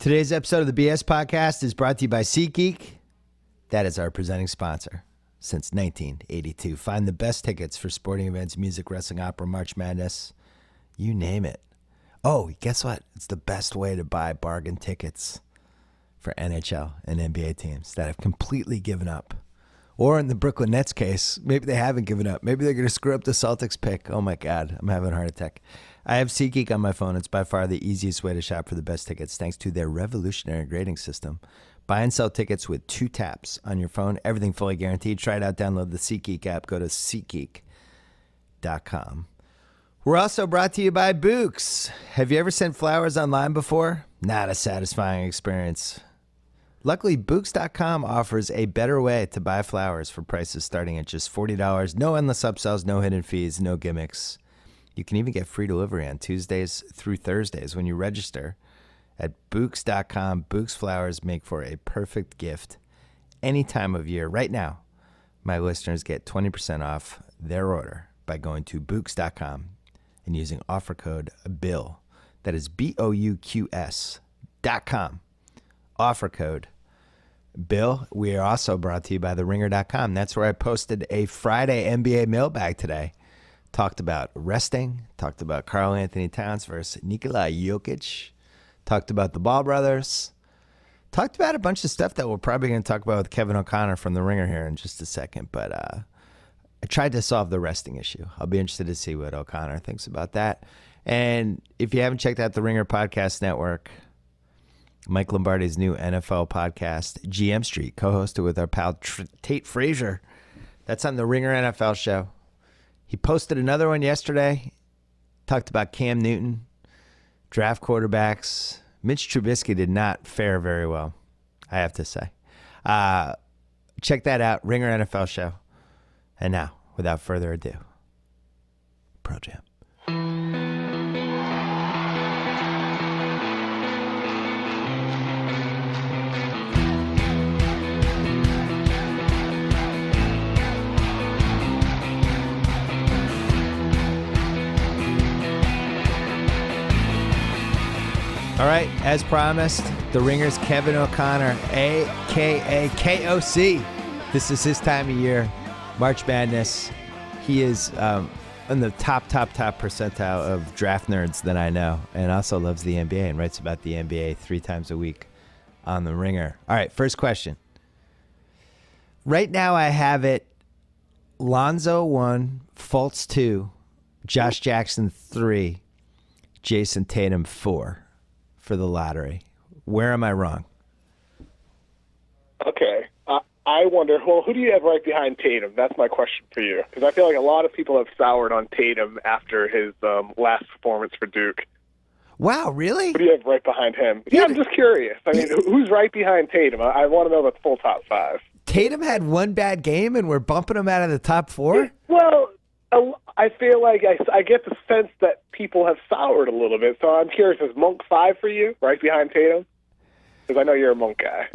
Today's episode of the BS Podcast is brought to you by SeatGeek. That is our presenting sponsor since 1982. Find the best tickets for sporting events, music, wrestling, opera, March Madness, you name it. Oh, guess what? It's the best way to buy bargain tickets for NHL and NBA teams that have completely given up. Or in the Brooklyn Nets case, maybe they haven't given up. Maybe they're going to screw up the Celtics pick. Oh my God, I'm having a heart attack. I have SeatGeek on my phone. It's by far the easiest way to shop for the best tickets thanks to their revolutionary grading system. Buy and sell tickets with 2 taps on your phone. Everything fully guaranteed. Try it out. Download the SeatGeek app. Go to SeatGeek.com. We're also brought to you by Books. Have you ever sent flowers online before? Not a satisfying experience. Luckily, Books.com offers a better way to buy flowers for prices starting at just $40. No endless upsells, no hidden fees, no gimmicks. You can even get free delivery on Tuesdays through Thursdays when you register at Books.com. Books flowers make for a perfect gift any time of year. Right now, my listeners get 20% off their order by going to Books.com and using offer code BILL. That is BOUQS.com. Offer code BILL. We are also brought to you by TheRinger.com. That's where I posted a Friday NBA mailbag today. Talked about resting. Talked about Karl Anthony Towns versus Nikola Jokic. Talked about the Ball brothers. Talked about a bunch of stuff that we're probably going to talk about with Kevin O'Connor from The Ringer here in just a second. But I tried to solve the resting issue. I'll be interested to see what O'Connor thinks about that. And if you haven't checked out the Ringer Podcast Network, Mike Lombardi's new NFL podcast, GM Street, co-hosted with our pal Tate Frazier. That's on the Ringer NFL show. He posted another one yesterday. Talked about Cam Newton, draft quarterbacks. Mitch Trubisky did not fare very well, I have to say. Check that out, Ringer NFL show. And now, without further ado, Pro Jam. All right, as promised, the Ringer's Kevin O'Connor, a.k.a. KOC. This is his time of year, March Madness. He is in the top percentile of draft nerds that I know, and also loves the NBA and writes about the NBA 3 times a week on the Ringer. All right, first question. Right now I have it Lonzo 1, Fultz 2, Josh Jackson 3, Jason Tatum 4. For the lottery. Where am I wrong? Okay. I wonder, well, who do you have right behind Tatum? That's my question for you. Because I feel like a lot of people have soured on Tatum after his last performance for Duke. Wow, really? Who do you have right behind him? Yeah, I'm just curious. I mean, who's right behind Tatum? I want to know the full top 5. Tatum had one bad game and we're bumping him out of the top 4? Well, I feel like I get the sense that people have soured a little bit. So I'm curious, is Monk 5 for you, right behind Tatum? Because I know you're a Monk guy.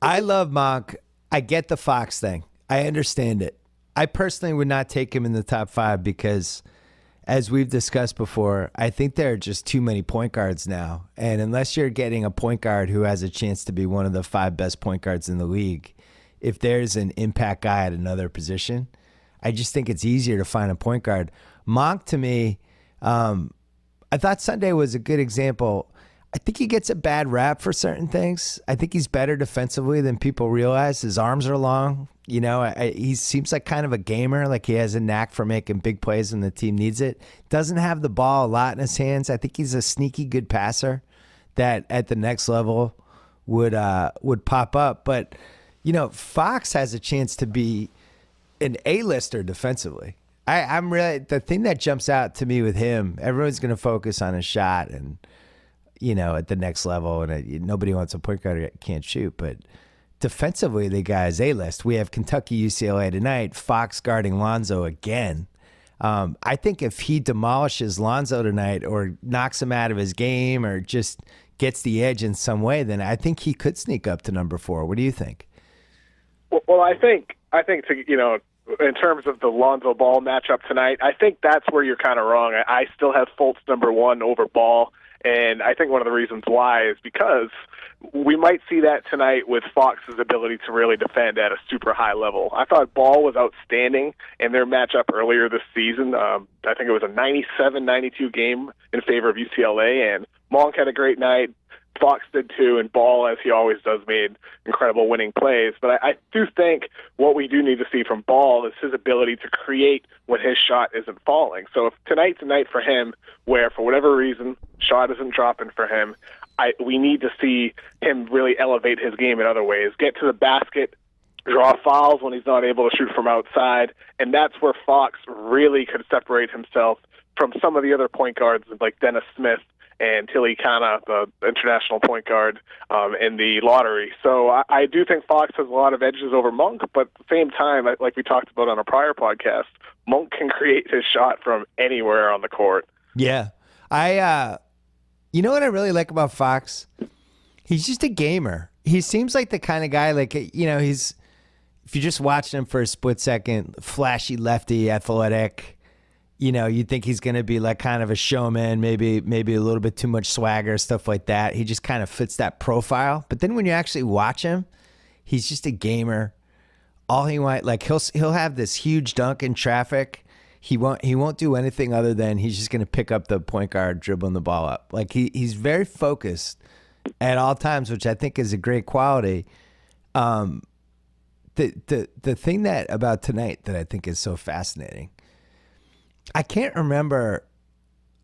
I love Monk. I get the Fox thing. I understand it. I personally would not take him in the top 5 because, as we've discussed before, I think there are just too many point guards now. And unless you're getting a point guard who has a chance to be one of the 5 best point guards in the league, if there's an impact guy at another position, I just think it's easier to find a point guard. Monk, to me, I thought Sunday was a good example. I think he gets a bad rap for certain things. I think he's better defensively than people realize. His arms are long. You know, he seems like kind of a gamer, like he has a knack for making big plays when the team needs it. Doesn't have the ball a lot in his hands. I think he's a sneaky good passer that at the next level would pop up. But, you know, Fox has a chance to be an A-lister defensively. I'm really, the thing that jumps out to me with him, everyone's going to focus on his shot and, you know, at the next level, and nobody wants a point guard that can't shoot, but defensively, the guy is A-list. We have Kentucky, UCLA tonight, Fox guarding Lonzo again. I think if he demolishes Lonzo tonight or knocks him out of his game or just gets the edge in some way, then I think he could sneak up to number 4. What do you think? Well, I think to, you know, in terms of the Lonzo Ball matchup tonight, I think that's where you're kind of wrong. I still have Fultz number 1 over Ball. And I think one of the reasons why is because we might see that tonight with Fox's ability to really defend at a super high level. I thought Ball was outstanding in their matchup earlier this season. I think it was a 97-92 game in favor of UCLA, and Monk had a great night. Fox did too, and Ball, as he always does, made incredible winning plays. But I do think what we do need to see from Ball is his ability to create when his shot isn't falling. So if tonight's a night for him where, for whatever reason, shot isn't dropping for him, we need to see him really elevate his game in other ways, get to the basket, draw fouls when he's not able to shoot from outside, and that's where Fox really could separate himself from some of the other point guards like Dennis Smith and Tilly Kana, the international point guard, in the lottery. So I do think Fox has a lot of edges over Monk, but at the same time, like we talked about on a prior podcast, Monk can create his shot from anywhere on the court. Yeah. You know what I really like about Fox? He's just a gamer. He seems like the kind of guy, like, you know, if you just watch him for a split second, flashy lefty, athletic, you know, you'd think he's going to be like kind of a showman, maybe a little bit too much swagger, stuff like that. He just kind of fits that profile. But then when you actually watch him, he's just a gamer. All he wants, like he'll have this huge dunk in traffic. He won't do anything other than he's just going to pick up the point guard, dribbling the ball up. Like he's very focused at all times, which I think is a great quality. The thing that about tonight that I think is so fascinating, I can't remember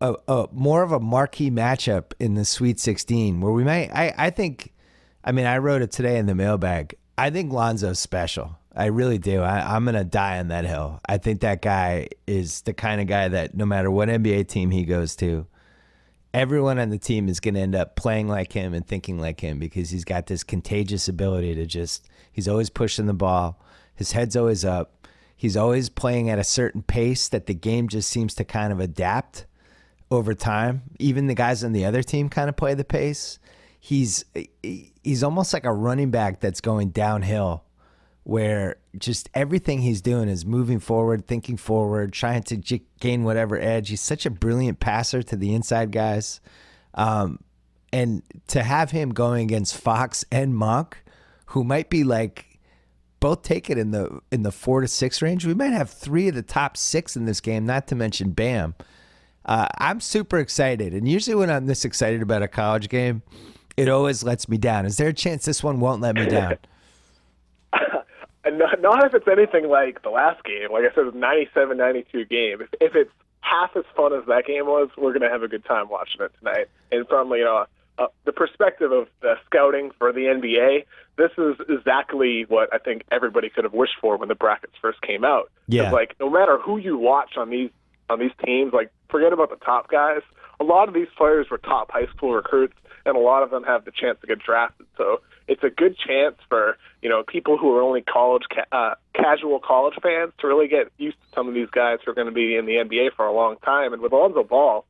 a more of a marquee matchup in the Sweet 16 where we might. I wrote it today in the mailbag. I think Lonzo's special. I really do. I'm gonna die on that hill. I think that guy is the kind of guy that no matter what NBA team he goes to, everyone on the team is gonna end up playing like him and thinking like him because he's got this contagious ability to he's always pushing the ball. His head's always up. He's always playing at a certain pace that the game just seems to kind of adapt over time. Even the guys on the other team kind of play the pace. He's almost like a running back that's going downhill where just everything he's doing is moving forward, thinking forward, trying to gain whatever edge. He's such a brilliant passer to the inside guys. And to have him going against Fox and Monk, who might be like, both take it in the 4 to 6 range. We might have 3 of the top 6 in this game, not to mention Bam. I'm super excited. And usually when I'm this excited about a college game, it always lets me down. Is there a chance this one won't let me down? Not if it's anything like the last game. Like I said, it was a 97-92 game. If it's half as fun as that game was, we're going to have a good time watching it tonight. And from the perspective of the scouting for the NBA, this is exactly what I think everybody could have wished for when the brackets first came out. Yeah. It's like no matter who you watch on these teams, like forget about the top guys. A lot of these players were top high school recruits, and a lot of them have the chance to get drafted. So it's a good chance for people who are only casual college fans to really get used to some of these guys who are going to be in the NBA for a long time. And with Lonzo Ball,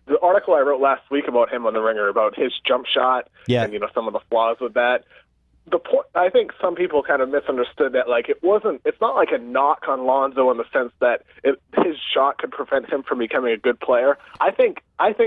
the article I wrote last week about him on The Ringer about his jump shot and some of the flaws with that. I think some people kind of misunderstood that. Like it's not like a knock on Lonzo in the sense that his shot could prevent him from becoming a good player. I think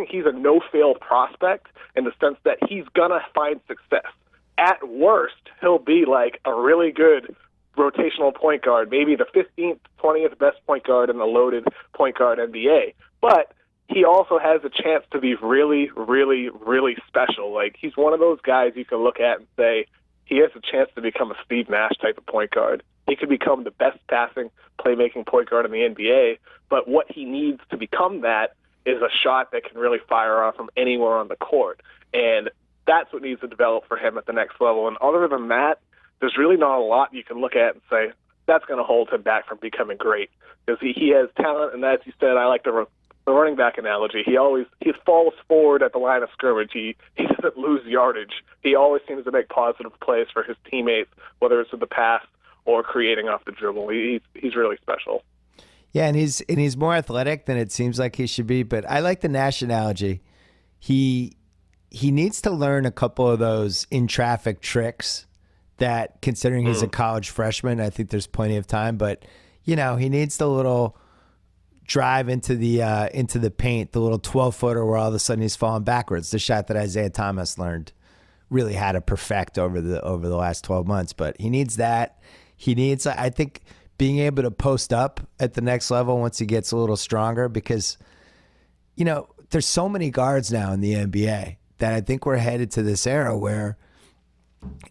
he's a no-fail prospect in the sense that he's gonna find success. At worst, he'll be like a really good rotational point guard, maybe the 15th, 20th best point guard in the loaded point guard NBA. But he also has a chance to be really, really, really special. Like he's one of those guys you can look at and say, he has a chance to become a Steve Nash type of point guard. He could become the best passing, playmaking point guard in the NBA, but what he needs to become that is a shot that can really fire off from anywhere on the court. And that's what needs to develop for him at the next level. And other than that, there's really not a lot you can look at and say, that's going to hold him back from becoming great. Because he has talent, and as you said, I like the running back analogy. He falls forward at the line of scrimmage. He doesn't lose yardage. He always seems to make positive plays for his teammates, whether it's with the pass or creating off the dribble. He's really special. Yeah, and he's more athletic than it seems like he should be. But I like the Nash analogy. He needs to learn a couple of those in traffic tricks that, considering he's a college freshman, I think there's plenty of time. But he needs the little drive into the paint, the little 12-footer where all of a sudden he's falling backwards. The shot that Isaiah Thomas learned really had to perfect over the last 12 months. But he needs that. He needs, I think, being able to post up at the next level once he gets a little stronger, because, you know, there's so many guards now in the NBA that I think we're headed to this era where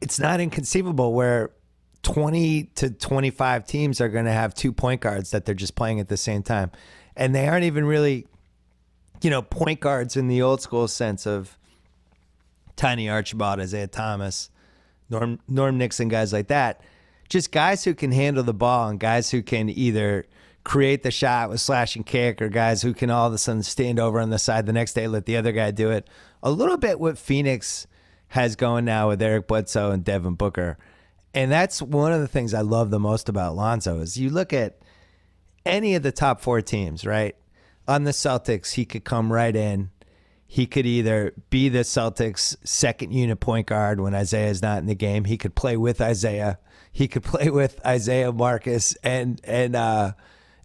it's not inconceivable where 20 to 25 teams are going to have 2 point guards that they're just playing at the same time. And they aren't even really, you know, point guards in the old school sense of Tiny Archibald, Isaiah Thomas, Norm Nixon, guys like that. Just guys who can handle the ball and guys who can either create the shot with slash and kick, or guys who can all of a sudden stand over on the side the next day, let the other guy do it. A little bit what Phoenix has going now with Eric Bledsoe and Devin Booker. And that's one of the things I love the most about Lonzo is you look at any of the top 4 teams, right? On the Celtics, he could come right in. He could either be the Celtics' second unit point guard when Isaiah's not in the game. He could play with Isaiah. He could play with Isaiah, Marcus, and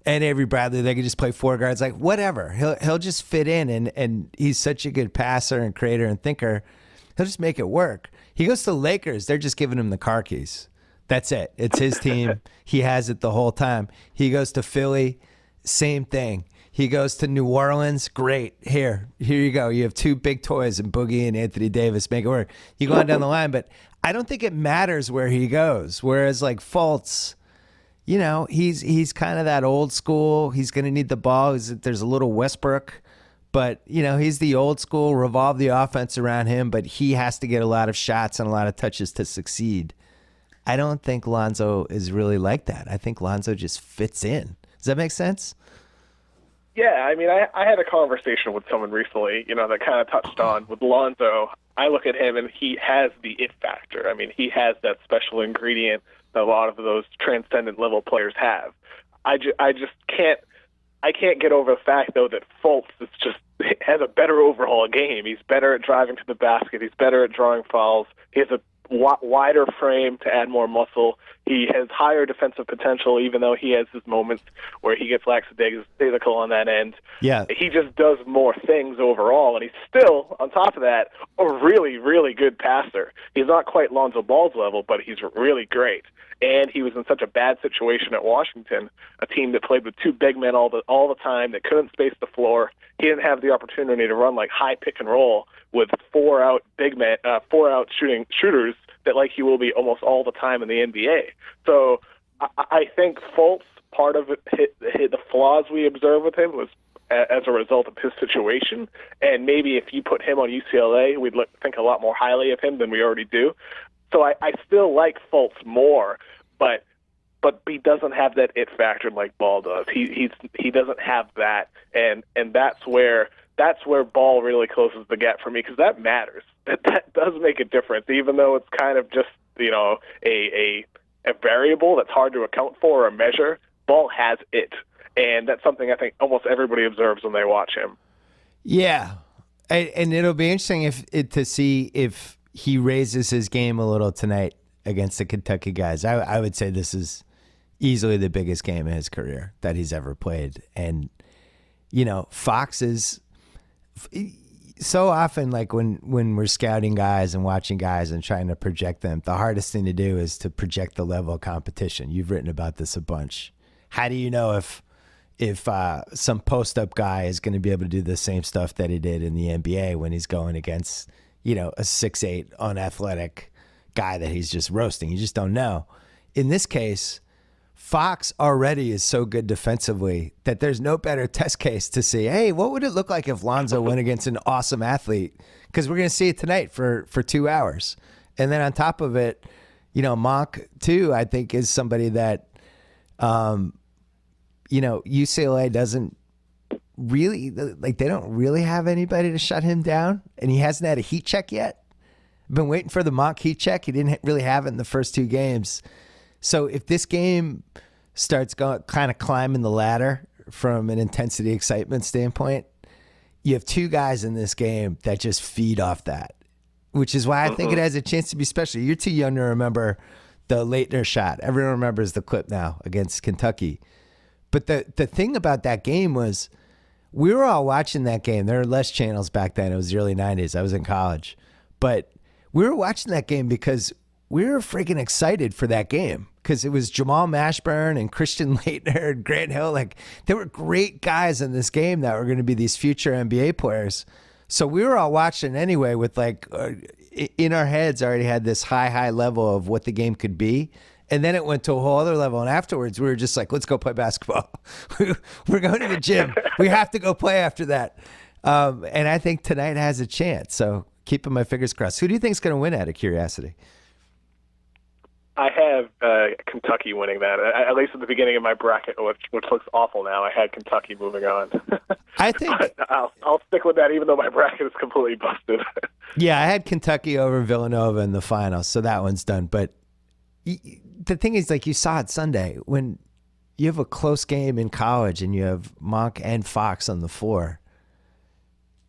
Avery Bradley. They could just play 4 guards, like whatever. He'll just fit in, and he's such a good passer and creator and thinker. He'll just make it work. He goes to the Lakers. They're just giving him the car keys. That's it. It's his team. He has it the whole time. He goes to Philly, same thing. He goes to New Orleans. Great. Here you go. You have 2 big toys in Boogie and Anthony Davis. Make it work. You go on down the line, but I don't think it matters where he goes. Whereas like Fultz, you know, he's kind of that old school. He's going to need the ball. There's a little Westbrook, but you know, he's the old school, revolve the offense around him, but he has to get a lot of shots and a lot of touches to succeed. I don't think Lonzo is really like that. I think Lonzo just fits in. Does that make sense? Yeah, I mean, I had a conversation with someone recently, you know, that kind of touched on with Lonzo. I look at him and he has the it factor. I mean, he has that special ingredient that a lot of those transcendent level players have. I just can't get over the fact, though, that Fultz is just has a better overall game. He's better at driving to the basket. He's better at drawing fouls. He has a wider frame to add more muscle. He has higher defensive potential, even though he has his moments where he gets lackadaisical on that end. Yeah. He just does more things overall, and he's still, on top of that, a really, really good passer. He's not quite Lonzo Ball's level, but he's really great. And he was in such a bad situation at Washington, a team that played with 2 big men all the time, that couldn't space the floor. He didn't have the opportunity to run like high pick and roll with 4 out shooters that like he will be almost all the time in the NBA. So I think Fultz, part of it, the flaws we observe with him was as a result of his situation. And maybe if you put him on UCLA, we'd think a lot more highly of him than we already do. So I still like Fultz more, but he doesn't have that it factor like Ball does. He doesn't have that, and that's where Ball really closes the gap for me, because that matters. That does make a difference, even though it's kind of just, you know, a variable that's hard to account for or measure. Ball has it, and that's something I think almost everybody observes when they watch him. Yeah, and it'll be interesting to see if he raises his game a little tonight against the Kentucky guys. I would say this is easily the biggest game in his career that he's ever played. And, you know, Fox is so often, like when we're scouting guys and watching guys and trying to project them, the hardest thing to do is to project the level of competition. You've written about this a bunch. How do you know if some post-up guy is going to be able to do the same stuff that he did in the NBA when he's going against, you know, a 6'8" unathletic guy that he's just roasting? You just don't know. In this case, Fox already is so good defensively that there's no better test case to see, hey, what would it look like if Lonzo went against an awesome athlete? Because we're going to see it tonight for 2 hours. And then on top of it, you know, Monk, too, I think is somebody that, you know, UCLA doesn't really, like, they don't really have anybody to shut him down. And he hasn't had a heat check yet. I've been waiting for the Monk heat check. He didn't really have it in the first 2 games. So if this game starts going kind of climbing the ladder from an intensity excitement standpoint, you have 2 guys in this game that just feed off that, which is why I think it has a chance to be special. You're too young to remember the Leitner shot. Everyone remembers the clip now against Kentucky. But the thing about that game was we were all watching that game. There were less channels back then. It was the early 90s. I was in college. But we were watching that game because we were freaking excited for that game because it was Jamal Mashburn and Christian Laettner and Grant Hill. Like, there were great guys in this game that were going to be these future NBA players. So we were all watching anyway with, like, in our heads already had this high level of what the game could be. And then it went to a whole other level. And afterwards, we were just like, let's go play basketball. We're going to the gym. We have to go play after that. And I think tonight has a chance. So keeping my fingers crossed. Who do you think is going to win, out of curiosity? I have Kentucky winning that, at least at the beginning of my bracket, which looks awful now. I had Kentucky moving on. I think I'll stick with that, even though my bracket is completely busted. Yeah, I had Kentucky over Villanova in the finals, so that one's done. But the thing is, like, you saw it Sunday, when you have a close game in college and you have Monk and Fox on the floor,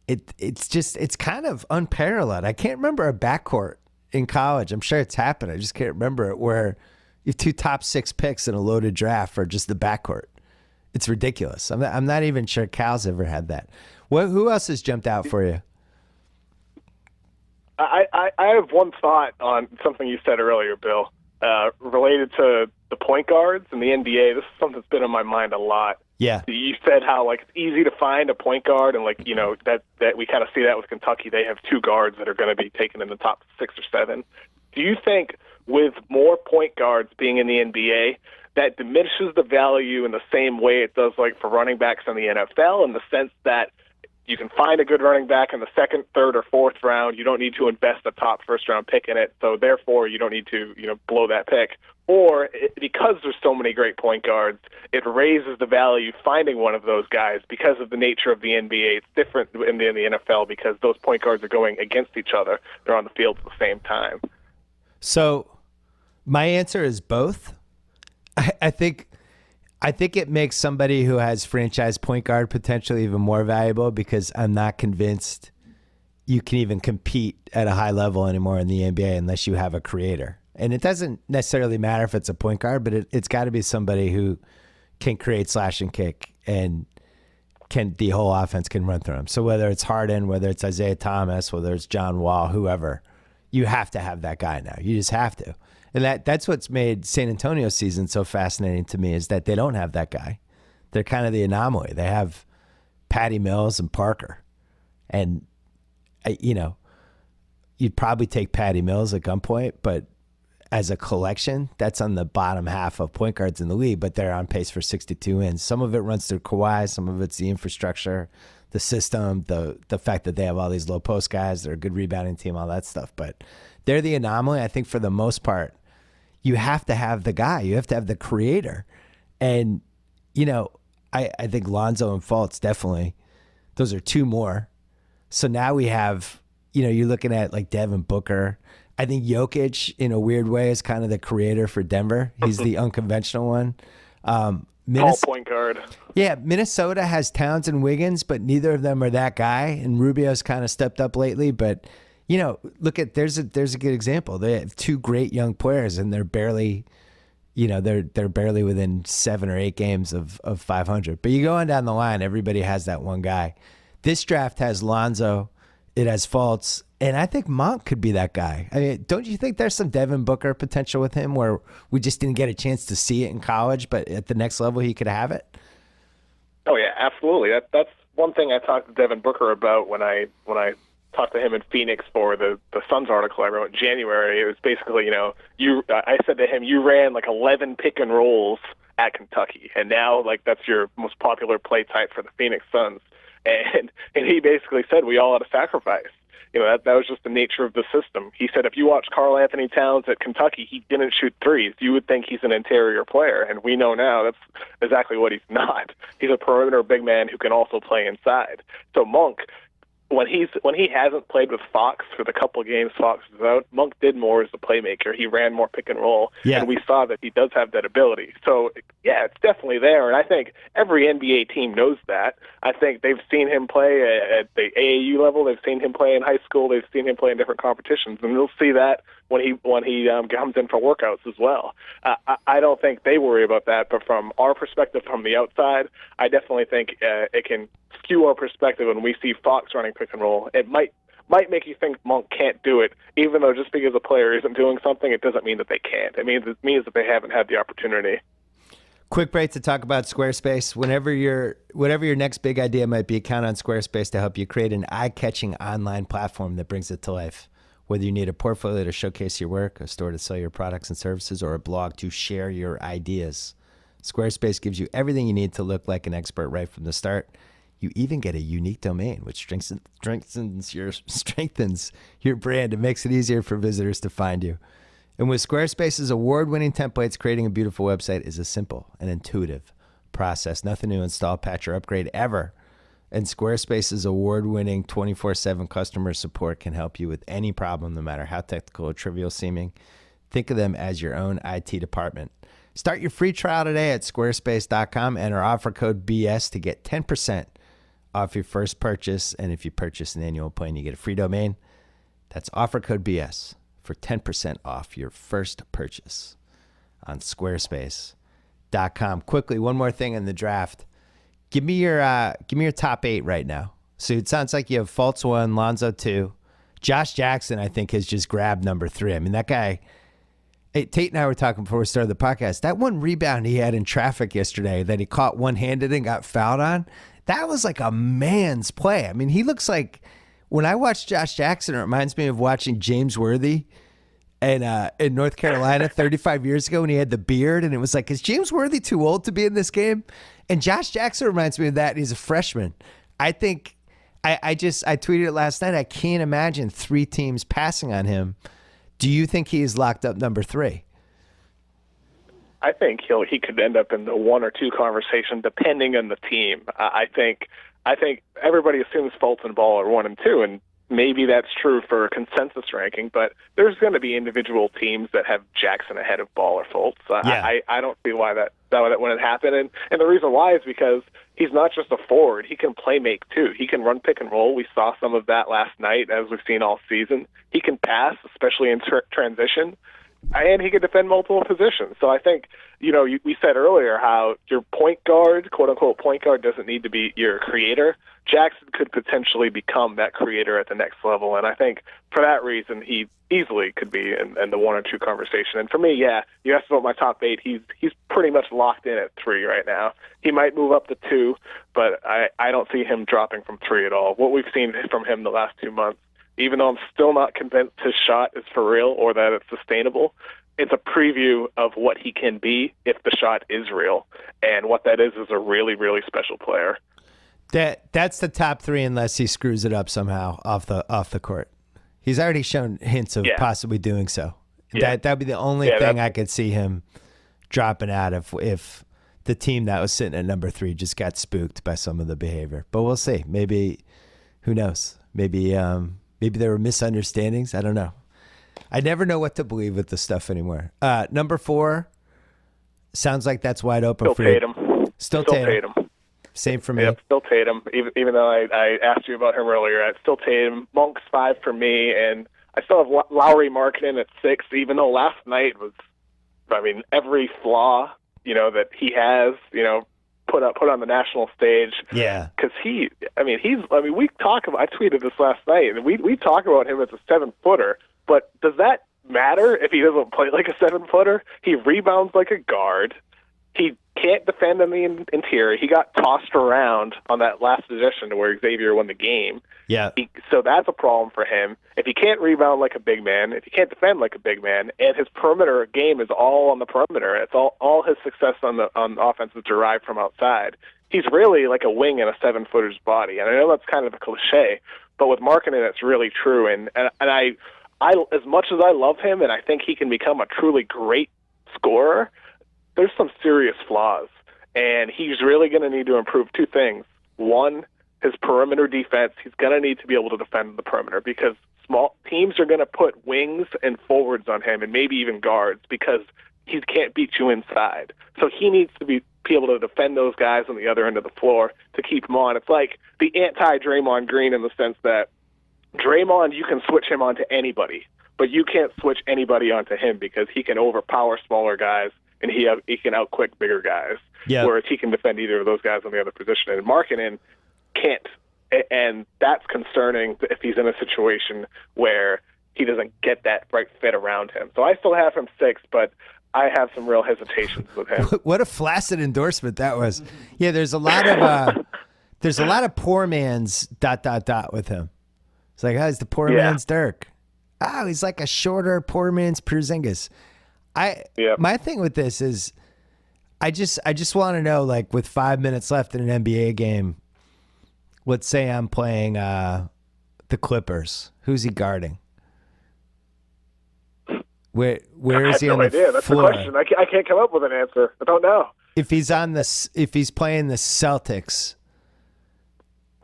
it's kind of unparalleled. I can't remember a backcourt in college. I'm sure it's happened. I just can't remember it, where you have 2 top 6 picks in a loaded draft for just the backcourt. It's ridiculous. I'm not even sure Cal's ever had that. Who else has jumped out for you? I have one thought on something you said earlier, Bill, related to the point guards in the NBA. This is something that's been on my mind a lot. Yeah. You said how, like, it's easy to find a point guard, and, like, you know, that we kind of see that with Kentucky. They have 2 guards that are going to be taken in the top 6 or 7. Do you think with more point guards being in the NBA, that diminishes the value in the same way it does, like, for running backs in the NFL, in the sense that you can find a good running back in the 2nd, 3rd, or 4th round. You don't need to invest a top first-round pick in it, so therefore you don't need to, blow that pick. Or because there's so many great point guards, it raises the value finding one of those guys because of the nature of the NBA. It's different in the NFL because those point guards are going against each other. They're on the field at the same time. So my answer is both. I think it makes somebody who has franchise point guard potential even more valuable, because I'm not convinced you can even compete at a high level anymore in the NBA unless you have a creator. And it doesn't necessarily matter if it's a point guard, but it's got to be somebody who can create slash and kick, and the whole offense can run through them. So whether it's Harden, whether it's Isaiah Thomas, whether it's John Wall, whoever, you have to have that guy now. You just have to. And that's what's made San Antonio's season so fascinating to me, is that they don't have that guy. They're kind of the anomaly. They have Patty Mills and Parker. And, you'd probably take Patty Mills at gunpoint, but as a collection, that's on the bottom half of point guards in the league, but they're on pace for 62 wins. Some of it runs through Kawhi. Some of it's the infrastructure, the system, the fact that they have all these low post guys. They're a good rebounding team, all that stuff. But they're the anomaly. I think for the most part, you have to have the guy. You have to have the creator. And, I think Lonzo and Fultz, definitely, those are 2 more. So now we have, you're looking at, like, Devin Booker. I think Jokic, in a weird way, is kind of the creator for Denver. He's the unconventional one. Tall point guard. Yeah, Minnesota has Towns and Wiggins, but neither of them are that guy. And Rubio's kind of stepped up lately. But, look at there's a good example. They have 2 great young players, and they're barely, they're barely within 7 or 8 games of 500. But you go on down the line, everybody has that one guy. This draft has Lonzo. It has Fultz. And I think Monk could be that guy. I mean, don't you think there's some Devin Booker potential with him, where we just didn't get a chance to see it in college, but at the next level he could have it? Oh yeah, absolutely. That's one thing I talked to Devin Booker about when I talked to him in Phoenix for the Suns article I wrote in January. It was basically, I said to him, you ran like 11 pick and rolls at Kentucky, and now, like, that's your most popular play type for the Phoenix Suns. And he basically said we all had to sacrifice. That was just the nature of the system. He said if you watch Karl Anthony Towns at Kentucky, he didn't shoot threes. You would think he's an interior player, and we know now that's exactly what he's not. He's a perimeter big man who can also play inside. So Monk, when he hasn't played with Fox for the couple of games Fox was out, Monk did more as a playmaker. He ran more pick and roll, Yeah. and we saw that he does have that ability. So, yeah, it's definitely there, and I think every NBA team knows that. I think they've seen him play at the AAU level. They've seen him play in high school. They've seen him play in different competitions, and they'll see that when he comes in for workouts as well. I don't think they worry about that, but from our perspective, from the outside, I definitely think it can skew our perspective when we see Fox running pick and roll. It might make you think Monk can't do it, even though just because a player isn't doing something, it doesn't mean that they can't. It means that they haven't had the opportunity. Quick break to talk about Squarespace. Whatever your next big idea might be, count on Squarespace to help you create an eye-catching online platform that brings it to life. Whether you need a portfolio to showcase your work, a store to sell your products and services, or a blog to share your ideas, Squarespace gives you everything you need to look like an expert right from the start. You even get a unique domain, which strengthens your brand and makes it easier for visitors to find you. And with Squarespace's award-winning templates, creating a beautiful website is a simple and intuitive process. Nothing to install, patch, or upgrade ever. And Squarespace's award-winning 24/7 customer support can help you with any problem, no matter how technical or trivial seeming. Think of them as your own IT department. Start your free trial today at squarespace.com. Enter offer code BS to get 10% off your first purchase. And if you purchase an annual plan, you get a free domain. That's offer code BS for 10% off your first purchase on squarespace.com. Quickly, one more thing in the draft. Give me your top 8 right now. So it sounds like you have Fultz 1, Lonzo 2. Josh Jackson, I think, has just grabbed number 3. I mean, that guy. Hey, Tate and I were talking before we started the podcast. That one rebound he had in traffic yesterday that he caught one-handed and got fouled on, that was like a man's play. I mean, he looks like, when I watch Josh Jackson, it reminds me of watching James Worthy in North Carolina 35 years ago when he had the beard, and it was like, is James Worthy too old to be in this game? And Josh Jackson reminds me of that. He's a freshman. I think I tweeted it last night. I can't imagine 3 teams passing on him. Do you think he's locked up number 3? I think he could end up in the 1 or 2 conversation depending on the team. I think everybody assumes Fultz and Ball are 1 and 2, and maybe that's true for a consensus ranking, but there's going to be individual teams that have Jackson ahead of Ball or Fultz. Yeah. I don't see why that wouldn't happen, and the reason why is because he's not just a forward. He can play make too. He can run pick and roll. We saw some of that last night, as we've seen all season. He can pass, especially in transition, and he can defend multiple positions. So I think, we said earlier how your point guard, quote-unquote point guard, doesn't need to be your creator. Jackson could potentially become that creator at the next level, and I think for that reason he easily could be in the 1 or 2 conversation. And for me, yeah, you asked about my top 8. He's pretty much locked in at 3 right now. He might move up to 2, but I don't see him dropping from 3 at all. What we've seen from him the last 2 months, even though I'm still not convinced his shot is for real or that it's sustainable, it's a preview of what he can be if the shot is real. And what that is a really, really special player. That's the top 3 unless he screws it up somehow off the court. He's already shown hints of possibly doing so. Yeah. That'd be the only thing I could see him dropping out of if the team that was sitting at number 3 just got spooked by some of the behavior. But we'll see. Maybe, who knows? Maybe there were misunderstandings. I don't know. I never know what to believe with this stuff anymore. Number 4 sounds like that's wide open for Tatum. Still Tatum. Same for me. Yep, still Tatum. Even though I asked you about him earlier, it's still Tatum. Monk's 5 for me, and I still have Lowry Markkanen at 6. Even though last night was, every flaw that he has, put on the national stage. Yeah. Because we talk about. I tweeted this last night, and we talk about him as a 7-footer. But does that matter if he doesn't play like a 7-footer? He rebounds like a guard. He can't defend in the interior. He got tossed around on that last possession to where Xavier won the game. Yeah. So that's a problem for him. If he can't rebound like a big man, if he can't defend like a big man, and his perimeter game is all on the perimeter, it's all his success on offense is derived from outside. He's really like a wing in a 7-footer's body. And I know that's kind of a cliche, but with Markkanen, it's really true. And I as much as I love him, and I think he can become a truly great scorer, there's some serious flaws, and he's really going to need to improve 2 things. One, his perimeter defense. He's going to need to be able to defend the perimeter because small teams are going to put wings and forwards on him and maybe even guards because he can't beat you inside. So he needs to be able to defend those guys on the other end of the floor to keep him on. It's like the anti-Draymond Green in the sense that Draymond, you can switch him onto anybody, but you can't switch anybody onto him because he can overpower smaller guys and he can outquick bigger guys, whereas he can defend either of those guys on the other position. And Markkanen can't, and that's concerning if he's in a situation where he doesn't get that right fit around him. So I still have him 6, but I have some real hesitations with him. What a flaccid endorsement that was. Yeah, there's a lot of poor man's ... with him. It's like, oh, he's the poor man's Dirk. Oh, he's like a shorter poor man's Porzingis. My thing with this is I just want to know, like, with 5 minutes left in an NBA game, let's say I'm playing the Clippers. Who's he guarding? Where is he on the idea. That's floor? The question. I can't come up with an answer. I don't know. If he's playing the Celtics,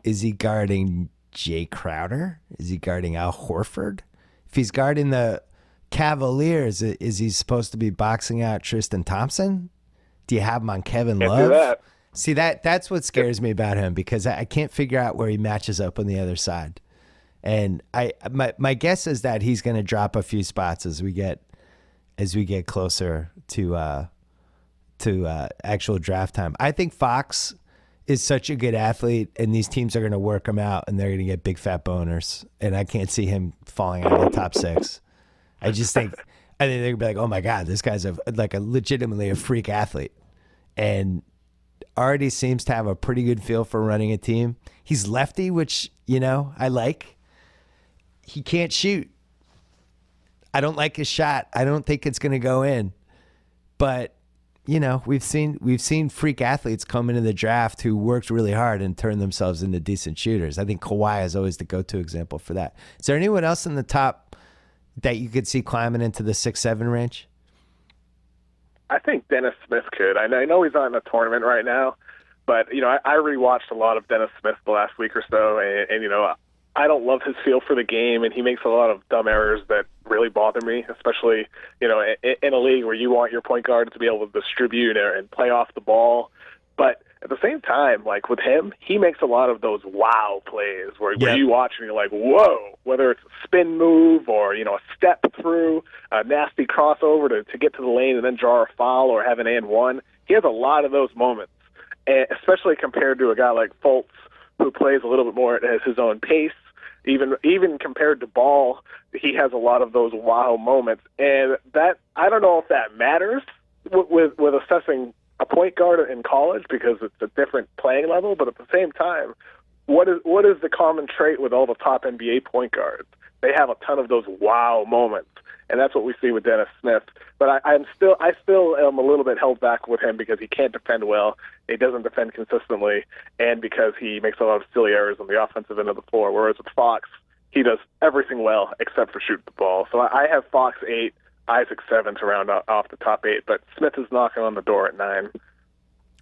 is he guarding Jay Crowder? Is he guarding Al Horford? If he's guarding the Cavaliers, is he supposed to be boxing out Tristan Thompson? Do you have him on Kevin Love? Do that. See, that's what scares me about him because I can't figure out where he matches up on the other side. And my guess is that he's going to drop a few spots as we get closer to actual draft time. I think Fox is such a good athlete, and these teams are going to work him out, and they're going to get big fat boners. And I can't see him falling out of the top 6. I think they're going to be like, oh my God, this guy's legitimately a freak athlete, and already seems to have a pretty good feel for running a team. He's lefty, which I like. He can't shoot. I don't like his shot. I don't think it's going to go in. But, we've seen freak athletes come into the draft who worked really hard and turned themselves into decent shooters. I think Kawhi is always the go-to example for that. Is there anyone else in the top that you could see climbing into the 6-7 range? I think Dennis Smith could. I know he's not in a tournament right now, but, I rewatched a lot of Dennis Smith the last week or so, and I don't love his feel for the game, and he makes a lot of dumb errors that really bother me, especially, in a league where you want your point guard to be able to distribute and play off the ball. But at the same time, like with him, he makes a lot of those wow plays where you watch and you're like, whoa, whether it's a spin move or, a step through, a nasty crossover to get to the lane and then draw a foul or have an and one. He has a lot of those moments, and especially compared to a guy like Fultz, who plays a little bit more at his own pace. Even compared to Ball, he has a lot of those wow moments, and that I don't know if that matters with assessing a point guard in college because it's a different playing level. But at the same time, what is the common trait with all the top NBA point guards? They have a ton of those wow moments, and that's what we see with Dennis Smith. But I still am a little bit held back with him because he can't defend well. He doesn't defend consistently, and because he makes a lot of silly errors on the offensive end of the floor. Whereas with Fox, he does everything well except for shoot the ball. So I have Fox 8, Isaac 7 to round off the top 8, but Smith is knocking on the door at 9.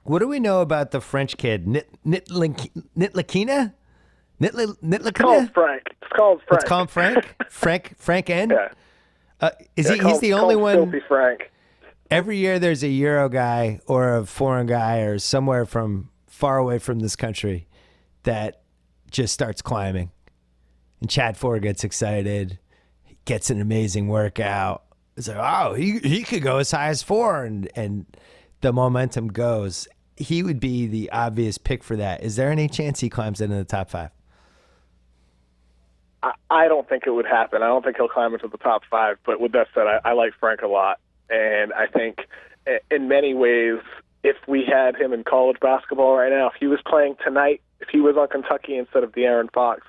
What do we know about the French kid, Ntilikina? It's called Frank. It's called Frank? Frank N? Yeah. He's the only one. Filthy Frank. Every year there's a Euro guy or a foreign guy or somewhere from far away from this country that just starts climbing. And Chad Ford gets excited, gets an amazing workout. It's like, oh, he could go as high as 4, and the momentum goes. He would be the obvious pick for that. Is there any chance he climbs into the top 5? I don't think it would happen. I don't think he'll climb into the top 5. But with that said, I like Frank a lot. And I think in many ways, if we had him in college basketball right now, if he was playing tonight, if he was on Kentucky instead of De'Aaron Fox,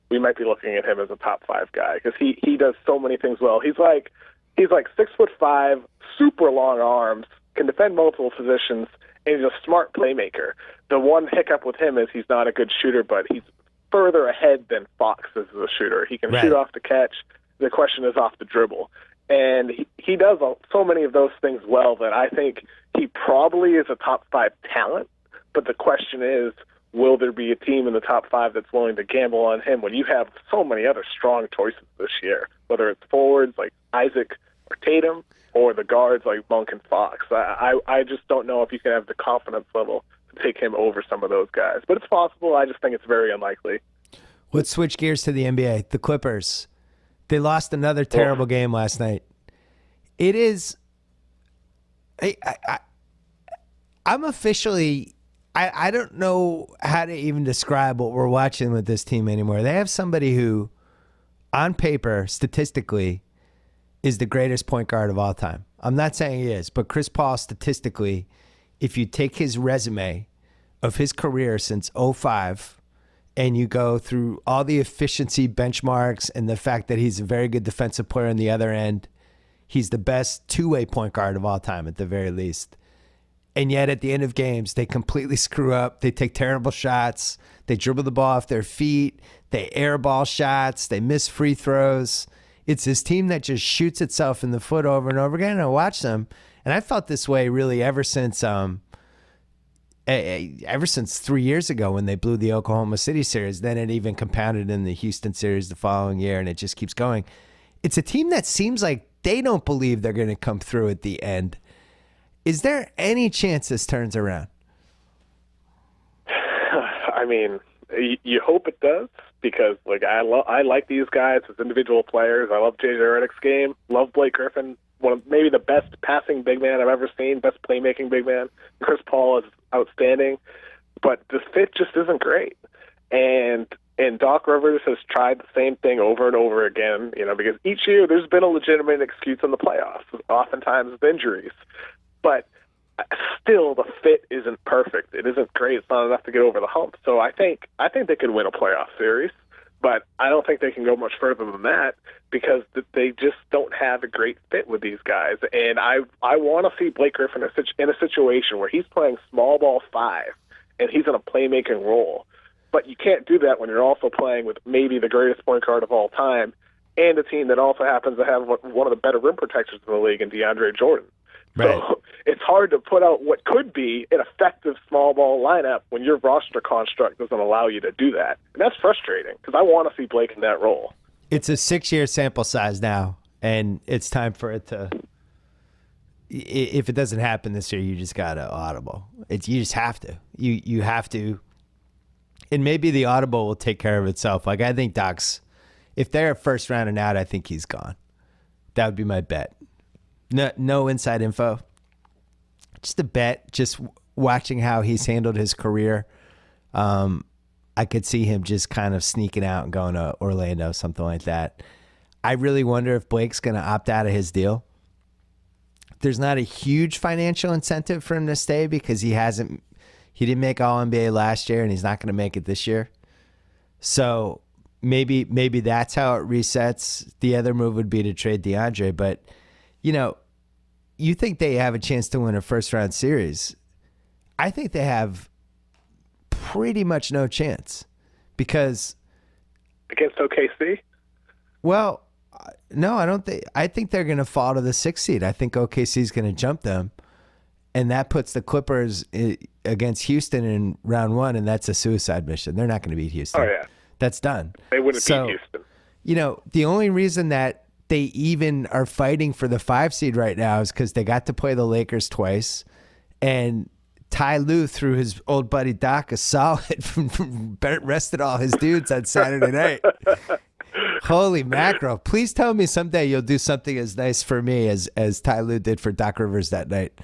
we might be looking at him as a top 5 guy because he does so many things well. He's like 6'5", super long arms, can defend multiple positions, and he's a smart playmaker. The one hiccup with him is he's not a good shooter, but he's further ahead than Fox as a shooter. He can shoot off the catch. The question is off the dribble. And he does so many of those things well that I think he probably is a top 5 talent. But the question is, will there be a team in the top 5 that's willing to gamble on him when you have so many other strong choices this year, whether it's forwards like Isaac or Tatum or the guards like Monk and Fox. I just don't know if you can have the confidence level to take him over some of those guys. But it's possible. I just think it's very unlikely. Let's switch gears to the NBA. The Clippers. They lost another terrible game last night. It is... I'm officially... I don't know how to even describe what we're watching with this team anymore. They have somebody who, on paper, statistically, is the greatest point guard of all time. I'm not saying he is, but Chris Paul, statistically, if you take his resume of his career since 2005 and you go through all the efficiency benchmarks and the fact that he's a very good defensive player on the other end, he's the best two-way point guard of all time at the very least. And yet at the end of games, they completely screw up. They take terrible shots. They dribble the ball off their feet. They airball shots. They miss free throws. It's this team that just shoots itself in the foot over and over again. And I watch them, and I felt this way really ever since 3 years ago when they blew the Oklahoma City series. Then it even compounded in the Houston series the following year, and it just keeps going. It's a team that seems like they don't believe they're going to come through at the end. Is there any chance this turns around? I mean, you hope it does, because I like these guys as individual players. I love JJ Redick's game. Love Blake Griffin, one of maybe the best passing big man I've ever seen, best playmaking big man. Chris Paul is outstanding, but the fit just isn't great. And Doc Rivers has tried the same thing over and over again, because each year there's been a legitimate excuse in the playoffs, oftentimes with injuries. But still, the fit isn't perfect. It isn't great. It's not enough to get over the hump. So I think they could win a playoff series, but I don't think they can go much further than that because they just don't have a great fit with these guys. And I want to see Blake Griffin in a situation where he's playing small ball 5 and he's in a playmaking role. But you can't do that when you're also playing with maybe the greatest point guard of all time and a team that also happens to have one of the better rim protectors in the league in DeAndre Jordan. Right. So it's hard to put out what could be an effective small ball lineup when your roster construct doesn't allow you to do that. And that's frustrating because I want to see Blake in that role. It's a 6-year sample size now, and it's time for it to – if it doesn't happen this year, you just got to audible. You just have to. You have to – and maybe the audible will take care of itself. Like I think Doc's – if they're first round and out, I think he's gone. That would be my bet. No inside info. Just a bet. Just watching how he's handled his career. I could see him just kind of sneaking out and going to Orlando, something like that. I really wonder if Blake's going to opt out of his deal. There's not a huge financial incentive for him to stay because he didn't make All-NBA last year and he's not going to make it this year. So maybe that's how it resets. The other move would be to trade DeAndre, but you think they have a chance to win a first-round series. I think they have pretty much no chance because... Against OKC? Well, no, I don't think... I think they're going to fall to the 6th seed. I think OKC is going to jump them, and that puts the Clippers against Houston in round 1, and that's a suicide mission. They're not going to beat Houston. Oh, yeah. That's done. They wouldn't beat Houston. The only reason that they even are fighting for the 5 seed right now is because they got to play the Lakers twice, and Ty Lue threw his old buddy Doc a solid, rested all his dudes on Saturday night. Holy mackerel. Please tell me someday you'll do something as nice for me as Ty Lue did for Doc Rivers that night.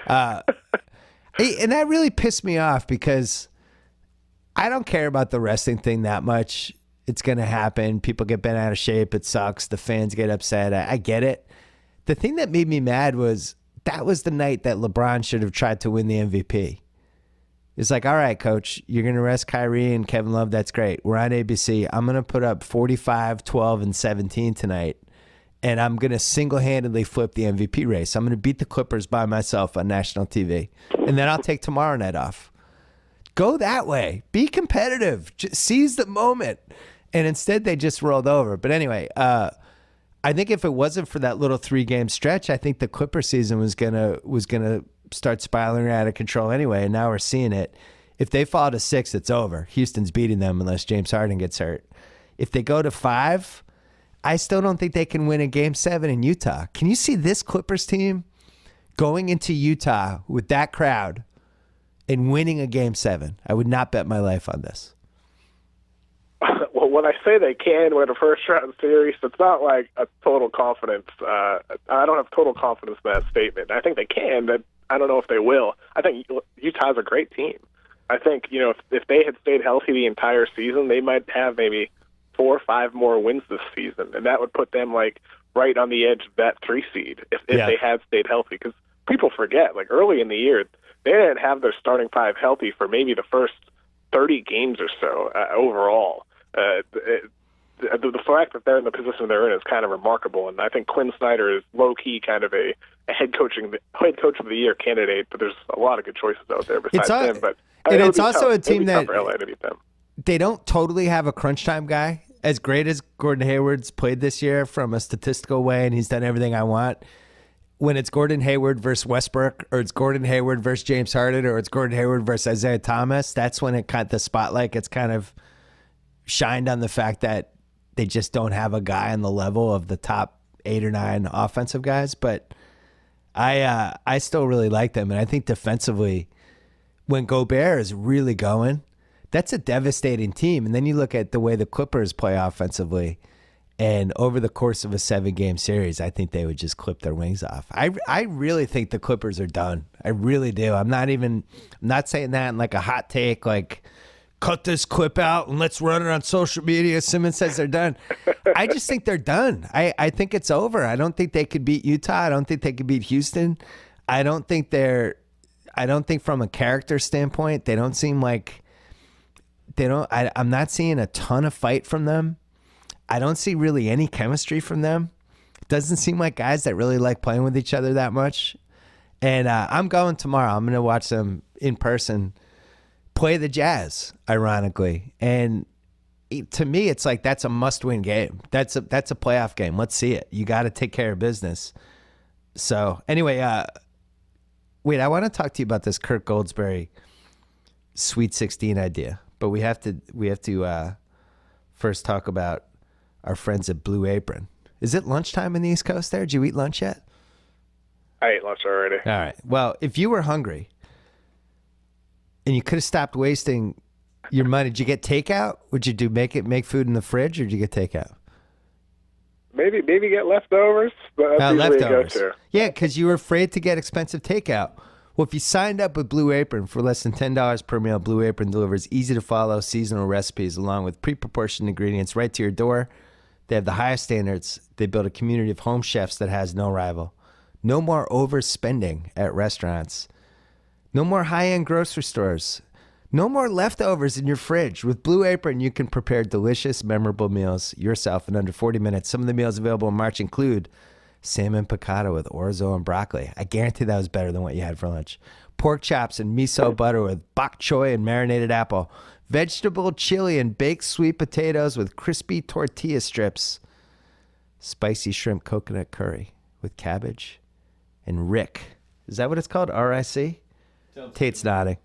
And that really pissed me off because I don't care about the resting thing that much. It's going to happen. People get bent out of shape. It sucks. The fans get upset. I get it. The thing that made me mad was that was the night that LeBron should have tried to win the MVP. It's like, all right, coach, you're going to rest Kyrie and Kevin Love. That's great. We're on ABC. I'm going to put up 45, 12, and 17 tonight, and I'm going to single-handedly flip the MVP race. I'm going to beat the Clippers by myself on national TV, and then I'll take tomorrow night off. Go that way. Be competitive. Just seize the moment. And instead, they just rolled over. But anyway, I think if it wasn't for that little 3-game stretch, I think the Clipper season was gonna start spiraling out of control anyway. And now we're seeing it. If they fall to 6, it's over. Houston's beating them unless James Harden gets hurt. If they go to 5, I still don't think they can win a Game 7 in Utah. Can you see this Clippers team going into Utah with that crowd and winning a Game 7? I would not bet my life on this. Well, when I say they can win a first-round series, it's not like a total confidence. I don't have total confidence in that statement. I think they can, but I don't know if they will. I think Utah's a great team. I think, if they had stayed healthy the entire season, they might have maybe 4 or 5 more wins this season, and that would put them right on the edge of that 3 seed if they had stayed healthy. Because people forget, early in the year, they didn't have their starting 5 healthy for maybe the first 30 games or so overall. The fact that they're in the position they're in is kind of remarkable, and I think Quinn Snyder is low-key kind of a head coach of the year candidate, but there's a lot of good choices out there besides him. But it's also a team that for LA to beat them. They don't totally have a crunch time guy. As great as Gordon Hayward's played this year from a statistical way, and he's done everything I want, when it's Gordon Hayward versus Westbrook, or it's Gordon Hayward versus James Harden, or it's Gordon Hayward versus Isaiah Thomas, that's when the spotlight gets kind of shined on the fact that they just don't have a guy on the level of the top 8 or 9 offensive guys. But I still really like them, and I think defensively, when Gobert is really going, that's a devastating team. And then you look at the way the Clippers play offensively, and over the course of a 7-game series, I think they would just clip their wings off. I really think the Clippers are done. I really do. I'm not saying that in a hot take, cut this clip out and let's run it on social media. Simmons says they're done. I just think they're done. I think it's over. I don't think they could beat Utah. I don't think they could beat Houston. I don't think from a character standpoint, they don't seem like I'm not seeing a ton of fight from them. I don't see really any chemistry from them. It doesn't seem like guys that really like playing with each other that much. And I'm going tomorrow. I'm going to watch them in person play the Jazz, ironically. And to me, it's that's a must-win game. That's a playoff game. Let's see it. You got to take care of business. So anyway, wait, I want to talk to you about this Kirk Goldsberry Sweet 16 idea. But we have to first talk about our friends at Blue Apron. Is it lunchtime in the East Coast there? Did you eat lunch yet? I ate lunch already. All right. Well, if you were hungry and you could have stopped wasting your money, did you get takeout? Would you make food in the fridge, or did you get takeout? Maybe get leftovers. But that's usually leftovers. A go-to. Yeah, because you were afraid to get expensive takeout. Well, if you signed up with Blue Apron for less than $10 per meal, Blue Apron delivers easy-to-follow seasonal recipes along with pre-proportioned ingredients right to your door. They have the highest standards. They build a community of home chefs that has no rival. No more overspending at restaurants. No more high-end grocery stores. No more leftovers in your fridge. With Blue Apron, you can prepare delicious, memorable meals yourself in under 40 minutes. Some of the meals available in March include salmon piccata with orzo and broccoli. I guarantee that was better than what you had for lunch. Pork chops and miso butter with bok choy and marinated apple. Vegetable chili and baked sweet potatoes with crispy tortilla strips. Spicy shrimp coconut curry with cabbage and Rick. Is that what it's called? R-I-C? Tate's nodding.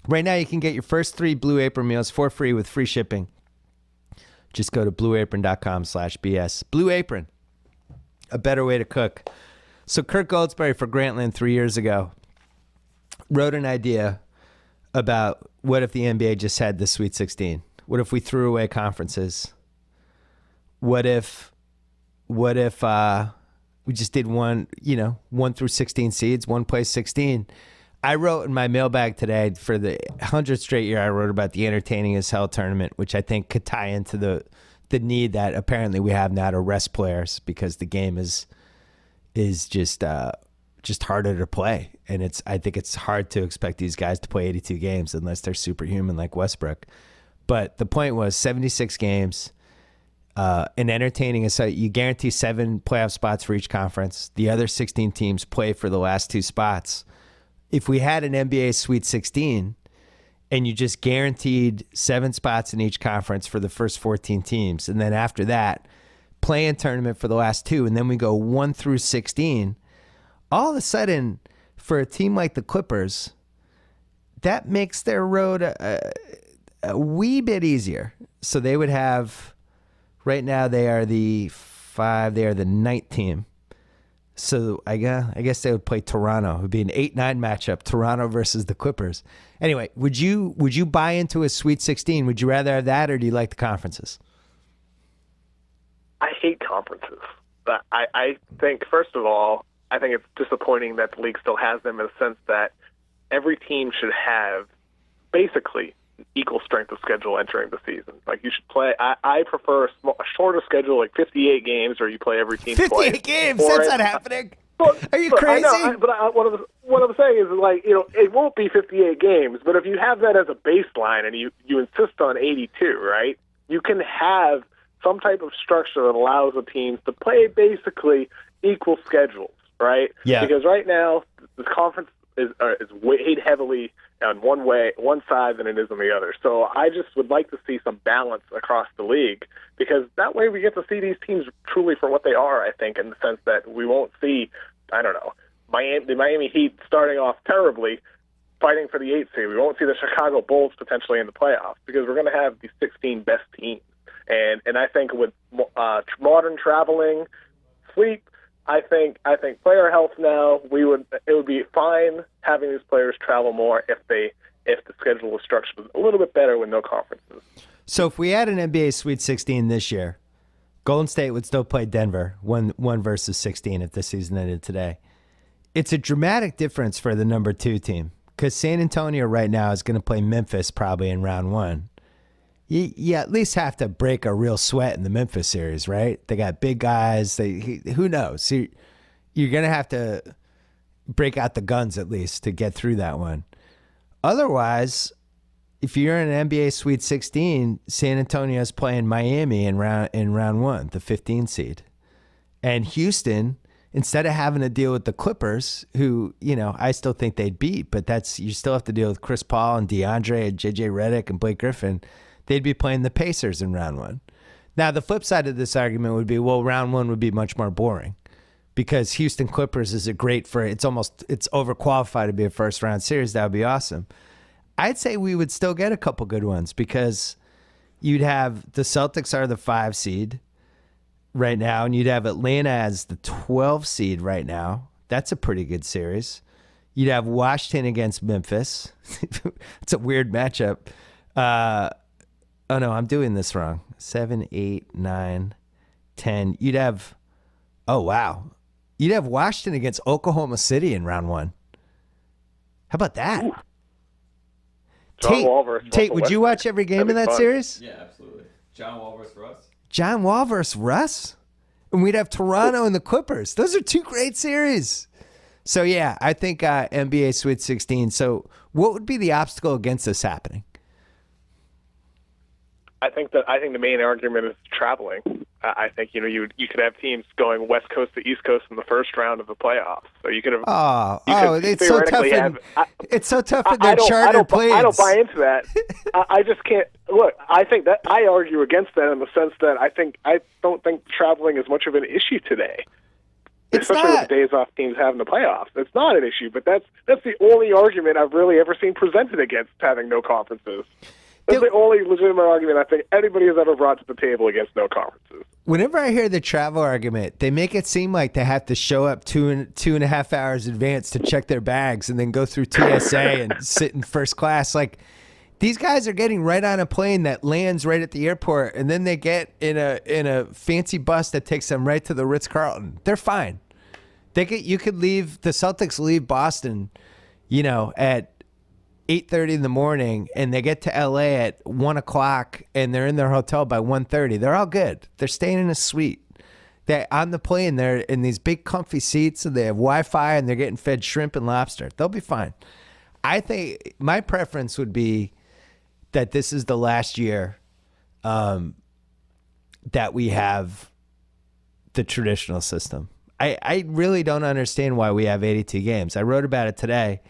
Right now you can get your first 3 Blue Apron meals for free with free shipping. Just go to blueapron.com/BS. Blue Apron. A better way to cook. So Kirk Goldsberry for Grantland 3 years ago wrote an idea about what if the NBA just had the Sweet 16? What if we threw away conferences? What if we just did 1 through 16 seeds, 1 plays 16? I wrote in my mailbag today for the 100th straight year, I wrote about the Entertaining as Hell tournament, which I think could tie into the need that apparently we have now to rest players because the game is just harder to play. And I think it's hard to expect these guys to play 82 games unless they're superhuman like Westbrook. But the point was 76 games, and Entertaining is you guarantee 7 playoff spots for each conference. The other 16 teams play for the last 2 spots. If we had an NBA Sweet 16 and you just guaranteed 7 spots in each conference for the first 14 teams, and then after that, play-in tournament for the last 2, and then we go 1 through 16, all of a sudden, for a team like the Clippers, that makes their road a wee bit easier. So they would have, right now they are the ninth team. So I guess they would play Toronto. It would be an 8-9 matchup, Toronto versus the Clippers. Anyway, would you buy into a Sweet 16? Would you rather have that, or do you like the conferences? I hate conferences. But I think, first of all, I think it's disappointing that the league still has them, in the sense that every team should have basically equal strength of schedule entering the season. Like, you should play. I prefer a shorter schedule, like 58 games, or you play every team 58 twice. games? That's not happening. Are you crazy? I know, what I'm saying is, like, it won't be 58 games, but if you have that as a baseline and you insist on 82, right, you can have some type of structure that allows the teams to play basically equal schedules, right? Yeah. Because right now, the conference is weighed heavily on one side than it is on the other. So I just would like to see some balance across the league, because that way we get to see these teams truly for what they are, I think, in the sense that we won't see, I don't know, the Miami Heat starting off terribly, fighting for the 8th seed. We won't see the Chicago Bulls potentially in the playoffs, because we're going to have the 16 best teams. And I think with modern traveling, sleep, I think player health now, it would be fine having these players travel more if the schedule was structured a little bit better with no conferences. So if we had an NBA Sweet 16 this year, Golden State would still play Denver 1 versus 16 if the season ended today. It's a dramatic difference for the number 2 team, because San Antonio right now is going to play Memphis probably in round 1. You at least have to break a real sweat in the Memphis series, right? They got big guys. Who knows? You're going to have to break out the guns at least to get through that one. Otherwise, if you're in an NBA Sweet 16, San Antonio's playing Miami in round 1, the 15 seed. And Houston, instead of having to deal with the Clippers, who, I still think they'd beat, but you still have to deal with Chris Paul and DeAndre and JJ Redick and Blake Griffin. They'd be playing the Pacers in round 1. Now, the flip side of this argument would be, well, round 1 would be much more boring, because Houston Clippers is it's overqualified to be a first round series. That would be awesome. I'd say we would still get a couple good ones, because you'd have the Celtics are the 5 seed right now, and you'd have Atlanta as the 12 seed right now. That's a pretty good series. You'd have Washington against Memphis. It's a weird matchup. Oh, no, I'm doing this wrong. 7, 8, 9, 10. You'd have Washington against Oklahoma City in round 1. How about that? Ooh. Tate, would you watch every game in that series? Yeah, absolutely. John Wall versus Russ. John Wall versus Russ? And we'd have Toronto and the Clippers. Those are 2 great series. So, yeah, I think NBA Sweet 16. So what would be the obstacle against this happening? I think the main argument is traveling. I think you could have teams going West Coast to East Coast in the first round of the playoffs. So you could have. It's so tough. It's so tough in their charter planes. I don't buy into that. I just can't. Look, I think that I argue against that in the sense that I don't think traveling is much of an issue today. Especially with the days off teams having the playoffs. It's not an issue, but that's the only argument I've really ever seen presented against having no conferences. That's the only legitimate argument I think anybody has ever brought to the table against no conferences. Whenever I hear the travel argument, they make it seem like they have to show up two and a half hours in advance to check their bags and then go through TSA and sit in first class. Like, these guys are getting right on a plane that lands right at the airport, and then they get in a fancy bus that takes them right to the Ritz-Carlton. They're fine. The Celtics leave Boston, at 8:30 in the morning, and they get to LA at 1 o'clock, and they're in their hotel by 1:30. They're all good. They're staying in a suite. They're on the plane. They're in these big comfy seats, and they have Wi-Fi, and they're getting fed shrimp and lobster. They'll be fine. I think my preference would be that this is the last year that we have the traditional system. I really don't understand why we have 82 games. I wrote about it today.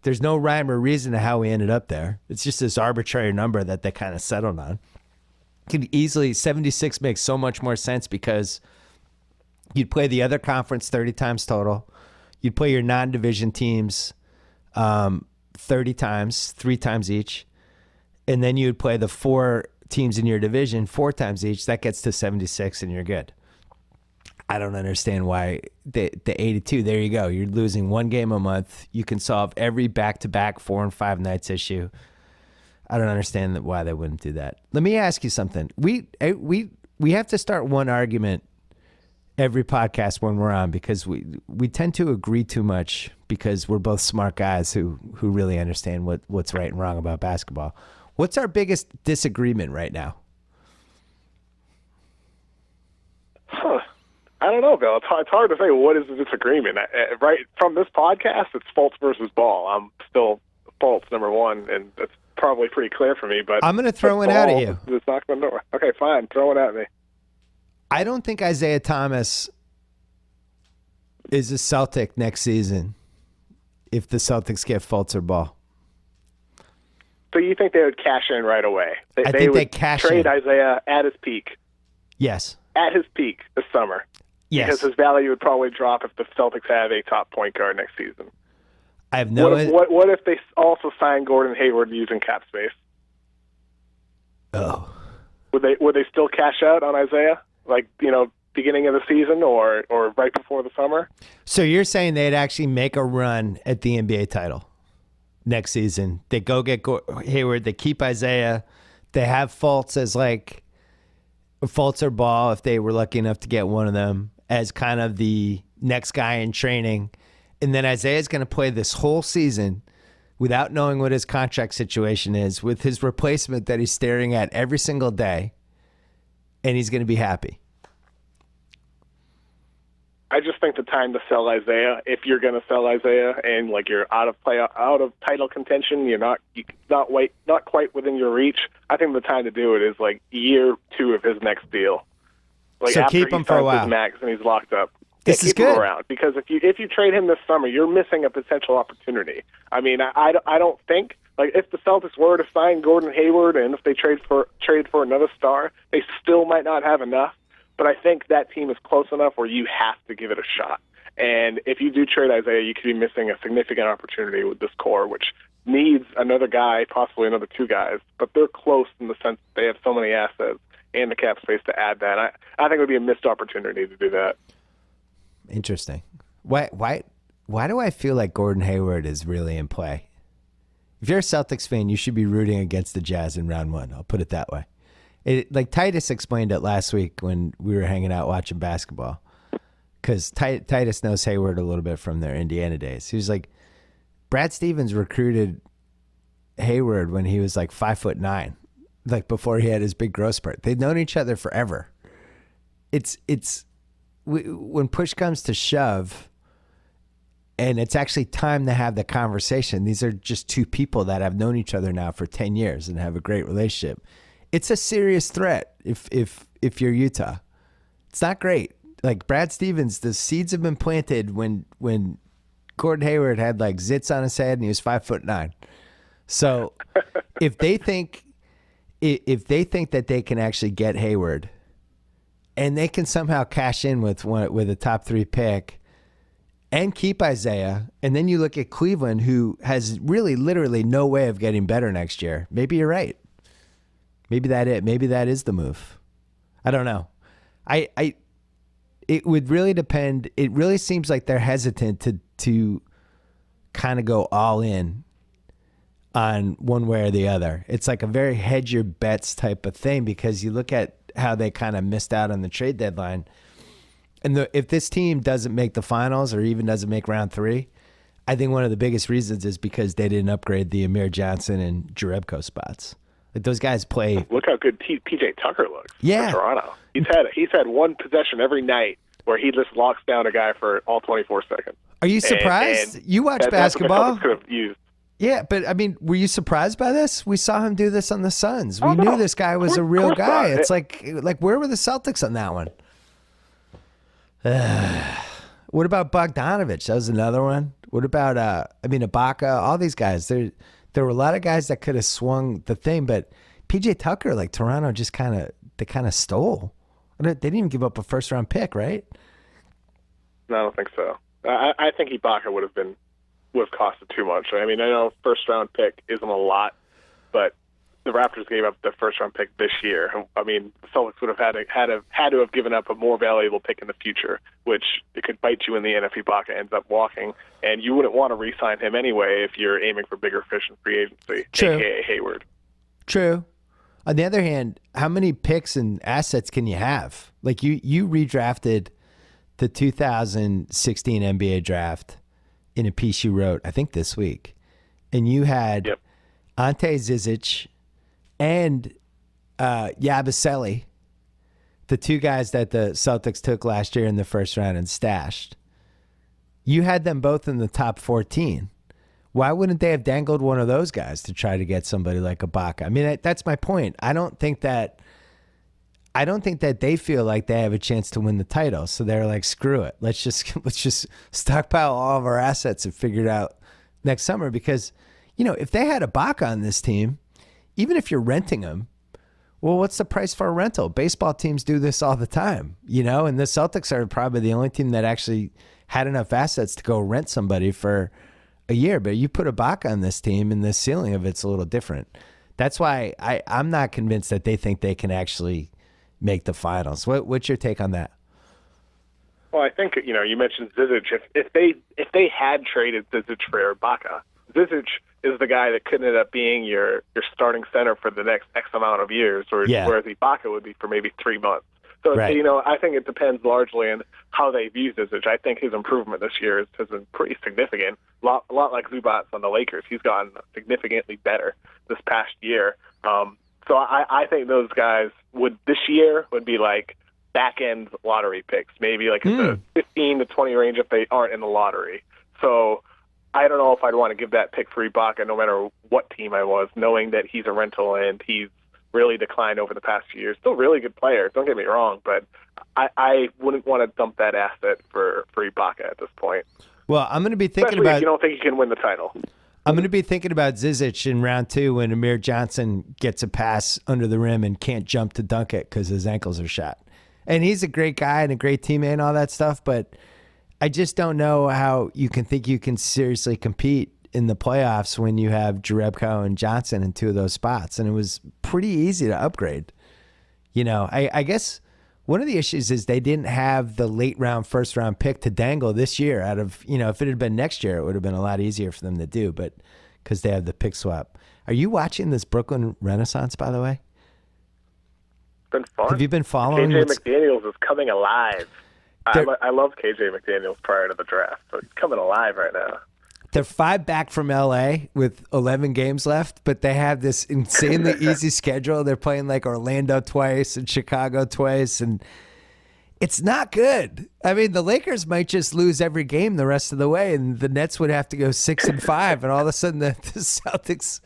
There's no rhyme or reason to how we ended up there. It's just this arbitrary number that they kind of settled on. 76 makes so much more sense, because you'd play the other conference 30 times total. You'd play your non-division teams 30 times, 3 times each. And then you would play the 4 teams in your division 4 times each. That gets to 76 and you're good. I don't understand why the 82, there you go. You're losing 1 game a month. You can solve every back-to-back 4 and 5 nights issue. I don't understand why they wouldn't do that. Let me ask you something. We have to start one argument every podcast when we're on because we tend to agree too much because we're both smart guys who really understand what's right and wrong about basketball. What's our biggest disagreement right now? I don't know, Bill. It's hard to say what is the disagreement. Right from this podcast, it's Fultz versus Ball. I'm still Fultz number 1, and that's probably pretty clear for me. But I'm going to throw one out at you. It's not going to. Okay, fine. Throw it at me. I don't think Isaiah Thomas is a Celtic next season if the Celtics get Fultz or Ball. So you think they would cash in right away? I think they cash trade in. Isaiah at his peak. Yes. At his peak this summer. Yes. Because his value would probably drop if the Celtics have a top point guard next season. I have no idea. What if they also sign Gordon Hayward using cap space? Oh. Would they still cash out on Isaiah? Like, beginning of the season or right before the summer? So you're saying they'd actually make a run at the NBA title next season. They go get Hayward. They keep Isaiah. They have Fultz as like Fultz or Ball if they were lucky enough to get one of them as kind of the next guy in training. And then Isaiah's going to play this whole season without knowing what his contract situation is with his replacement that he's staring at every single day. And he's going to be happy. I just think the time to sell Isaiah, if you're going to sell Isaiah and like you're out of title contention, you're not quite within your reach. I think the time to do it is like year 2 of his next deal. Like so after keep him for a while. His max and he's locked up. This is keep him good around because if you trade him this summer, you're missing a potential opportunity. I mean, I don't think. Like, if the Celtics were to sign Gordon Hayward and if they trade for another star, they still might not have enough. But I think that team is close enough where you have to give it a shot. And if you do trade Isaiah, you could be missing a significant opportunity with this core, which needs another guy, possibly another 2 guys. But they're close in the sense that they have so many assets and the cap space to add that. I think it would be a missed opportunity to do that. Interesting. Why do I feel like Gordon Hayward is really in play? If you're a Celtics fan, you should be rooting against the Jazz in round 1. I'll put it that way. Like Titus explained it last week when we were hanging out watching basketball, because Titus knows Hayward a little bit from their Indiana days. He was like, Brad Stevens recruited Hayward when he was like 5'9", like before he had his big growth spurt. They'd known each other forever. When push comes to shove, and it's actually time to have the conversation. These are just 2 people that have known each other now for 10 years and have a great relationship. It's a serious threat if you're Utah. It's not great. Like Brad Stevens, the seeds have been planted when Gordon Hayward had like zits on his head and he was 5'9". So if they think that they can actually get Hayward and they can somehow cash in with a top 3 pick and keep Isaiah, and then you look at Cleveland, who has really literally no way of getting better next year. Maybe you're right. Maybe that is the move. I don't know. It would really depend. It really seems like they're hesitant to kind of go all in on one way or the other. It's like a very hedge your bets type of thing because you look at how they kind of missed out on the trade deadline. And if this team doesn't make the finals or even doesn't make round 3, I think one of the biggest reasons is because they didn't upgrade the Amir Johnson and Jerebko spots. Like those guys play. Look how good PJ Tucker looks. Yeah, for Toronto. He's had one possession every night where he just locks down a guy for all 24 seconds. Are you surprised? And you watch basketball? Could have used. Yeah, but I mean, were you surprised by this? We saw him do this on the Suns. We knew this guy was a real guy. It's like where were the Celtics on that one? What about Bogdanovich? That was another one. What about Ibaka? All these guys. There were a lot of guys that could have swung the thing, but PJ Tucker, like Toronto, just kind of stole. They didn't even give up a first round pick, right? No, I don't think so. I think Ibaka would have been would have costed too much. I mean, I know first round pick isn't a lot, but the Raptors gave up the first round pick this year. I mean, the Celtics would have had to have given up a more valuable pick in the future, which it could bite you in the end if Ibaka ends up walking. And you wouldn't want to re-sign him anyway if you're aiming for bigger fish in free agency, True. aka Hayward. True. On the other hand, how many picks and assets can you have? Like you redrafted the 2016 NBA draft in a piece you wrote, I think this week, and you had Ante Zizic and Yabusele, the two guys that the Celtics took last year in the first round and stashed. You had them both in the top 14. Why wouldn't they have dangled one of those guys to try to get somebody like Ibaka? I mean, that's my point. I don't think that they feel like they have a chance to win the title. So they're like, screw it. Let's just stockpile all of our assets and figure it out next summer. Because, if they had Ibaka on this team, even if you're renting him, well, what's the price for a rental? Baseball teams do this all the time, and the Celtics are probably the only team that actually had enough assets to go rent somebody for a year. But you put Ibaka on this team and the ceiling of it's a little different. That's why I'm not convinced that they think they can actually make the finals. What's your take on that? Well, I think, you mentioned Zizic. If they had traded Zizic for Ibaka, Zizic is the guy that could end up being your starting center for the next X amount of years, whereas Ibaka would be for maybe 3 months. So, right. I think it depends largely on how they view Zizic. I think his improvement this year has been pretty significant. A lot like Zubats on the Lakers. He's gotten significantly better this past year. So I think those guys would be like back-end lottery picks, maybe like in the 15 to 20 range if they aren't in the lottery. So I don't know if I'd want to give that pick for Ibaka no matter what team I was, knowing that he's a rental and he's really declined over the past few years. Still a really good player, don't get me wrong, but I wouldn't want to dump that asset for Ibaka at this point. Well, I'm going to be thinking Especially about... if you don't think he can win the title. I'm going to be thinking about Zizic in round 2 when Amir Johnson gets a pass under the rim and can't jump to dunk it because his ankles are shot. And he's a great guy and a great teammate and all that stuff, but I just don't know how you can think you can seriously compete in the playoffs when you have Jerebko and Johnson in 2 of those spots. And it was pretty easy to upgrade. I guess one of the issues is they didn't have the late round, first round pick to dangle this year out of, if it had been next year, it would have been a lot easier for them to do, but because they have the pick swap. Are you watching this Brooklyn Renaissance, by the way? It's been fun. Have you been following? KJ McDaniels is coming alive. I loved KJ McDaniels prior to the draft, but he's coming alive right now. They're 5 back from LA with 11 games left, but they have this insanely easy schedule. They're playing like Orlando twice and Chicago twice, and it's not good. I mean, the Lakers might just lose every game the rest of the way, and the Nets would have to go 6-5, and all of a sudden the Celtics'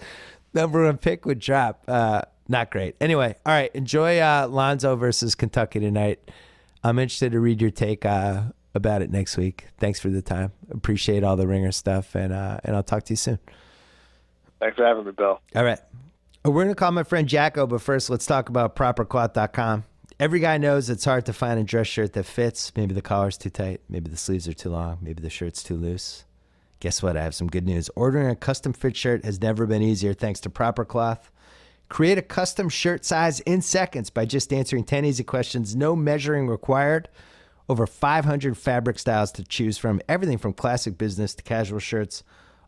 #1 pick would drop. Not great. Anyway, all right, enjoy Lonzo versus Kentucky tonight. I'm interested to read your take about it next week. Thanks for the time. Appreciate all the Ringer stuff, and I'll talk to you soon. Thanks for having me, Bill. All right. We're going to call my friend JackO, but first let's talk about propercloth.com. Every guy knows it's hard to find a dress shirt that fits. Maybe the collar's too tight. Maybe the sleeves are too long. Maybe the shirt's too loose. Guess what? I have some good news. Ordering a custom fit shirt has never been easier thanks to Proper Cloth. Create a custom shirt size in seconds by just answering 10 easy questions. No measuring required. Over 500 fabric styles to choose from. Everything from classic business to casual shirts.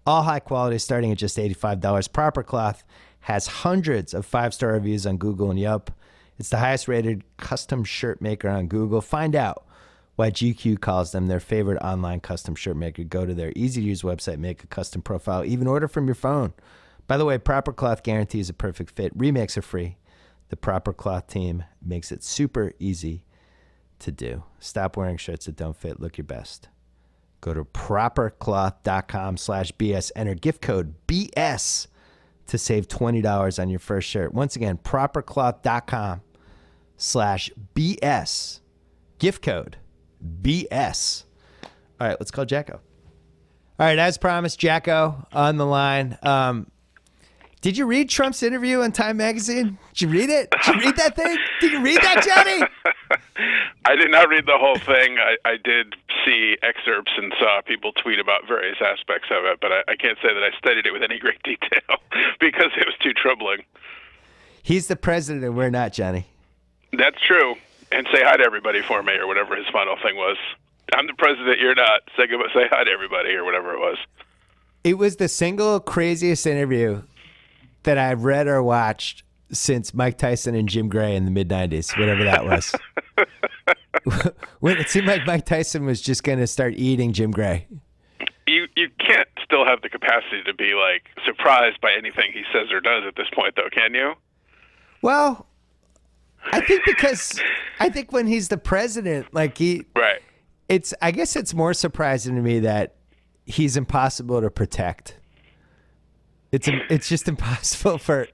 All high quality starting at just $85. Proper Cloth has hundreds of 5-star reviews on Google and Yelp. It's the highest rated custom shirt maker on Google. Find out why GQ calls them their favorite online custom shirt maker. Go to their easy to use website, make a custom profile, even order from your phone. By the way, Proper Cloth guarantees a perfect fit. Remakes are free. The Proper Cloth team makes it super easy to do. Stop wearing shirts that don't fit. Look your best. Go to propercloth.com/BS. Enter gift code BS to save $20 on your first shirt. Once again, propercloth.com/BS. Gift code BS. All right, let's call JackO. All right, as promised, JackO on the line. Did you read Trump's interview on Time Magazine? Did you read it? Did you read that thing? Did you read that, Johnny? I did not read the whole thing. I did see excerpts and saw people tweet about various aspects of it, but I can't say that I studied it with any great detail because it was too troubling. He's the president and we're not, Johnny. That's true. And say hi to everybody for me, or whatever his final thing was. I'm the president, you're not. Say hi to everybody, or whatever it was. It was the single craziest interview that I've read or watched since Mike Tyson and Jim Gray in the mid-'90s, whatever that was. When it seemed like Mike Tyson was just going to start eating Jim Gray. You can't still have the capacity to be, like, surprised by anything he says or does at this point, though, can you? Well, I think when he's the president, like Right. I guess it's more surprising to me that he's impossible to protect. It's just impossible for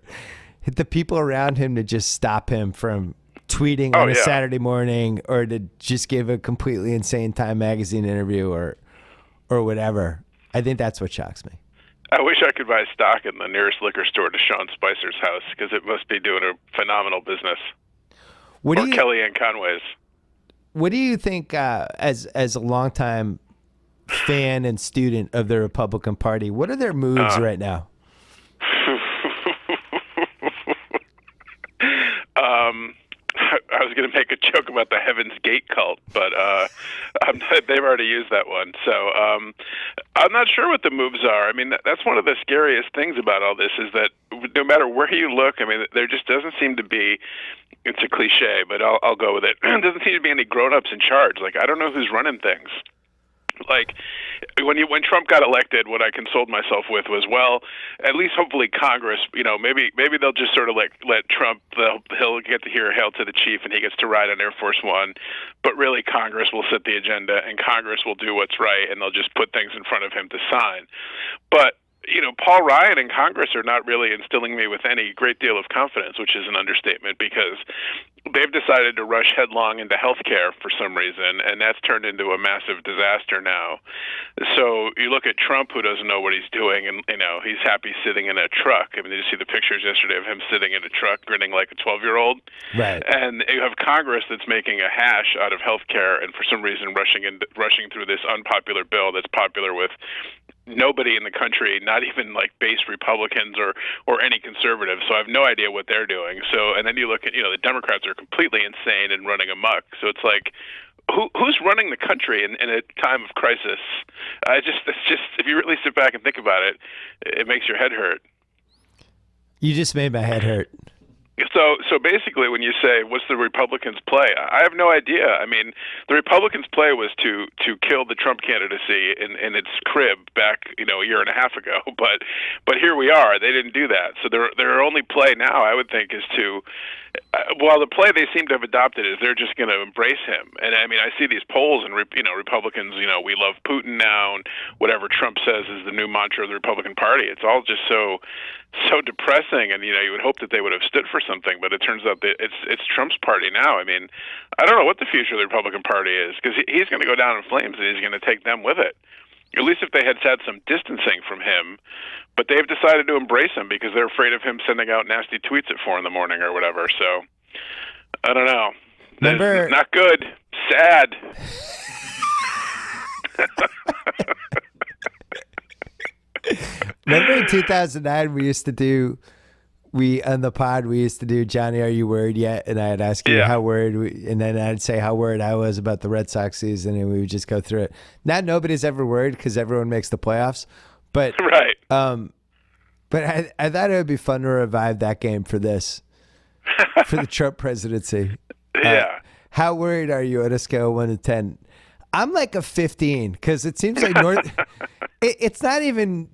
the people around him to just stop him from tweeting on a Saturday morning, or to just give a completely insane Time magazine interview or whatever. I think that's what shocks me. I wish I could buy stock in the nearest liquor store to Sean Spicer's house, because it must be doing a phenomenal business. Or Kellyanne Conway's. What do you think, as a longtime fan and student of the Republican Party, what are their moves right now? I was going to make a joke about the Heaven's Gate cult, but they've already used that one. So I'm not sure what the moves are. I mean, that's one of the scariest things about all this, is that no matter where you look, I mean, there just doesn't seem to be, it's a cliche, but I'll go with it. There doesn't seem to be any grown-ups in charge. Like, I don't know who's running things. Like, when Trump got elected, what I consoled myself with was, well, at least hopefully Congress, maybe they'll just sort of like let Trump, he'll get to hear hail to the chief and he gets to ride on Air Force One, but really Congress will set the agenda and Congress will do what's right, and they'll just put things in front of him to sign. But Paul Ryan and Congress are not really instilling me with any great deal of confidence, which is an understatement, because they've decided to rush headlong into healthcare for some reason, and that's turned into a massive disaster now. So you look at Trump, who doesn't know what he's doing, and he's happy sitting in a truck. I mean, did you see the pictures yesterday of him sitting in a truck, grinning like a 12-year-old? Right. And you have Congress that's making a hash out of healthcare, and for some reason rushing through this unpopular bill that's popular with nobody in the country, not even like base Republicans or any conservatives. So I have no idea what they're doing. So, and then you look at, the Democrats are completely insane and running amok. So it's like, who's running the country in a time of crisis? It's just, if you really sit back and think about it, it makes your head hurt. You just made my head hurt. So basically, when you say, what's the Republicans' play? I have no idea. I mean, the Republicans' play was to kill the Trump candidacy in its crib back, a year and a half ago. But here we are. They didn't do that. So their only play now, I would think, is to, the play they seem to have adopted is they're just going to embrace him. And I mean, I see these polls, and Republicans, we love Putin now, and whatever Trump says is the new mantra of the Republican Party. It's all just so depressing, and you would hope that they would have stood for something, but it turns out that it's Trump's party now. I mean, I don't know what the future of the Republican Party is, because he's going to go down in flames, and he's going to take them with it. At least if they had some distancing from him, but they've decided to embrace him because they're afraid of him sending out nasty tweets at 4 a.m. or whatever. So I don't know. Remember, not good. Sad. Remember in 2009, on the pod, we used to do, Johnny, are you worried yet? And I'd ask you how worried, and then I'd say how worried I was about the Red Sox season, and we would just go through it. Now nobody's ever worried because everyone makes the playoffs. But right. But I thought it would be fun to revive that game for this, for the Trump presidency. Yeah. How worried are you on a scale of 1 to 10? I'm like a 15 because it seems like it's not even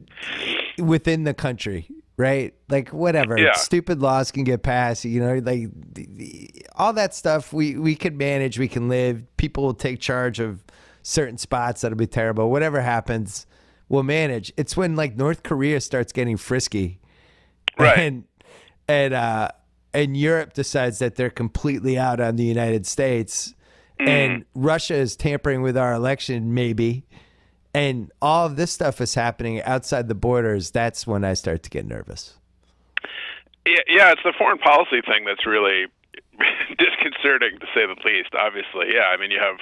within the country, right? Like whatever, stupid laws can get passed. Like all that stuff we can manage. We can live. People will take charge of certain spots that'll be terrible. Whatever happens, we'll manage. It's when like North Korea starts getting frisky, right? And Europe decides that they're completely out on the United States. And Russia is tampering with our election, maybe. And all of this stuff is happening outside the borders. That's when I start to get nervous. Yeah, it's the foreign policy thing that's really disconcerting. disconcerting to say the least. Obviously, yeah. I mean, you have,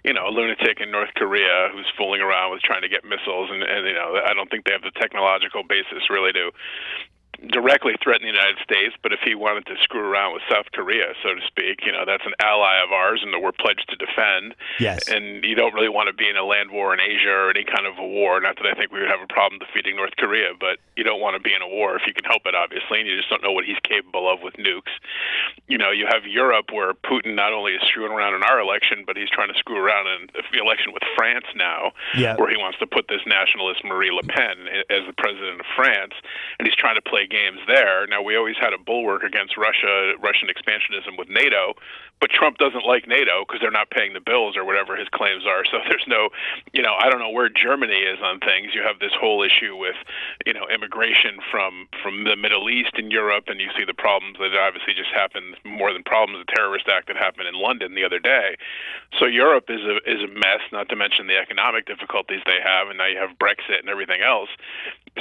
a lunatic in North Korea who's fooling around with trying to get missiles, and I don't think they have the technological basis really to directly threaten the United States, but if he wanted to screw around with South Korea, so to speak, that's an ally of ours and that we're pledged to defend. Yes. And you don't really want to be in a land war in Asia or any kind of a war. Not that I think we would have a problem defeating North Korea, but you don't want to be in a war if you can help it, obviously, and you just don't know what he's capable of with nukes. You have Europe where Putin not only is screwing around in our election, but he's trying to screw around in the election with France now, where he wants to put this nationalist Marie Le Pen as the president of France, and he's trying to play games there. Now, we always had a bulwark against Russian expansionism with NATO, but Trump doesn't like NATO because they're not paying the bills or whatever his claims are. So there's no, I don't know where Germany is on things. You have this whole issue with, immigration from the Middle East and Europe, and you see the problems that obviously just happened, more than problems, the terrorist act that happened in London the other day. So Europe is a mess, not to mention the economic difficulties they have, and now you have Brexit and everything else.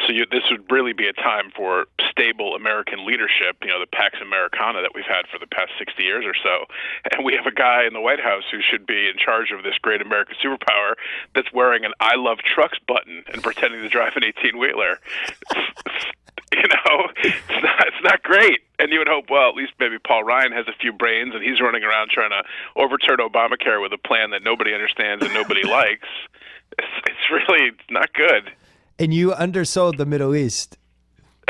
So this would really be a time for stable American leadership, the Pax Americana that we've had for the past 60 years or so. And we have a guy in the White House who should be in charge of this great American superpower that's wearing an I Love Trucks button and pretending to drive an 18-wheeler. It's not great. And you would hope, well, at least maybe Paul Ryan has a few brains and he's running around trying to overturn Obamacare with a plan that nobody understands and nobody likes. It's really not good. And you undersold the Middle East.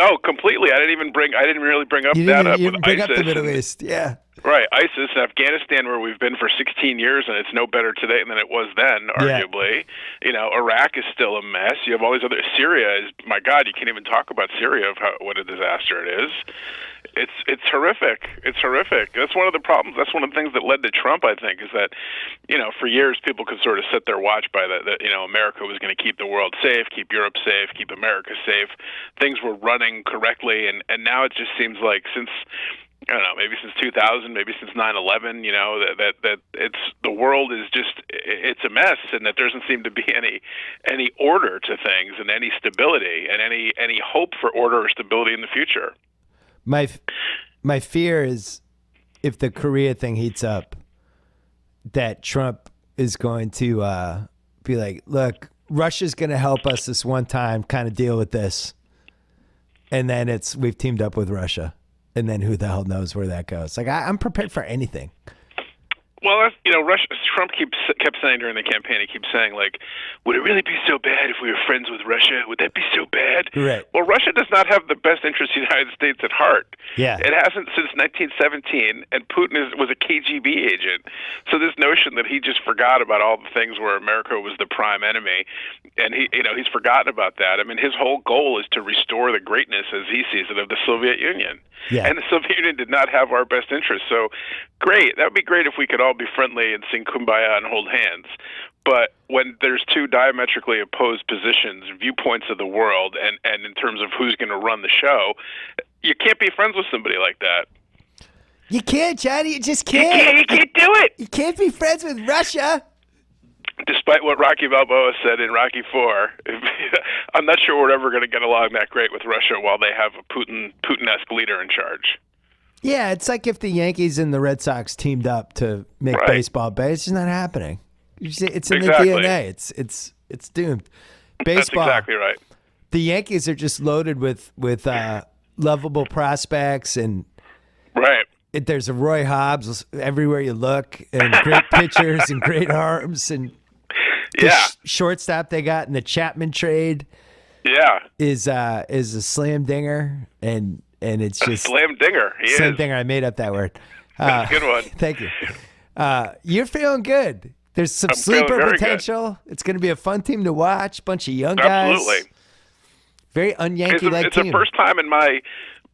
Oh, completely. I didn't really bring up that up with bring ISIS. Up the Middle East, yeah. Right, ISIS and Afghanistan, where we've been for 16 years, and it's no better today than it was then, arguably. Yeah. Iraq is still a mess. You have all these other. Syria is, my God, you can't even talk about Syria of what a disaster it is. It's horrific. It's horrific. That's one of the problems. That's one of the things that led to Trump, I think, is that, for years people could sort of set their watch by that America was going to keep the world safe, keep Europe safe, keep America safe. Things were running correctly, and now it just seems like since, I don't know, maybe since 2000, maybe since 9/11, that it's the world is just, it's a mess, and that there doesn't seem to be any order to things and any stability and any hope for order or stability in the future. My fear is if the Korea thing heats up, that Trump is going to be like, look, Russia's going to help us this one time, kind of deal with this. And then we've teamed up with Russia. And then who the hell knows where that goes? Like, I'm prepared for anything. Well, that's, Russia. Trump kept saying during the campaign, he keeps saying, like, would it really be so bad if we were friends with Russia? Would that be so bad? Right. Well, Russia does not have the best interests of the United States at heart. Yeah. It hasn't since 1917, and Putin was a KGB agent. So this notion that he just forgot about all the things where America was the prime enemy, and he's forgotten about that. I mean, his whole goal is to restore the greatness, as he sees it, of the Soviet Union. Yeah. And the Soviet Union did not have our best interests. So great. That would be great if we could all be friendly and sing Kumbaya and hold hands. But when there's two diametrically opposed positions, viewpoints of the world, and in terms of who's going to run the show, you can't be friends with somebody like that. You can't, Johnny. You just can't. You can't do it. You can't be friends with Russia. Despite what Rocky Balboa said in Rocky IV, I'm not sure we're ever going to get along that great with Russia while they have a Putin-esque leader in charge. Yeah, it's like if the Yankees and the Red Sox teamed up to make baseball better. It's just not happening. It's in the DNA. It's doomed. Baseball. That's exactly right. The Yankees are just loaded with lovable prospects, and there's a Roy Hobbs everywhere you look, and great pitchers and great arms, and the shortstop they got in the Chapman trade is a slam dinger, and it's just slam dinger. Slam dinger. I made up that word. That's a good one. Thank you. You're feeling good. There's some sleeper potential. Good. It's going to be a fun team to watch. Bunch of young guys. Absolutely. Very un-Yankee-like team. It's the first time in my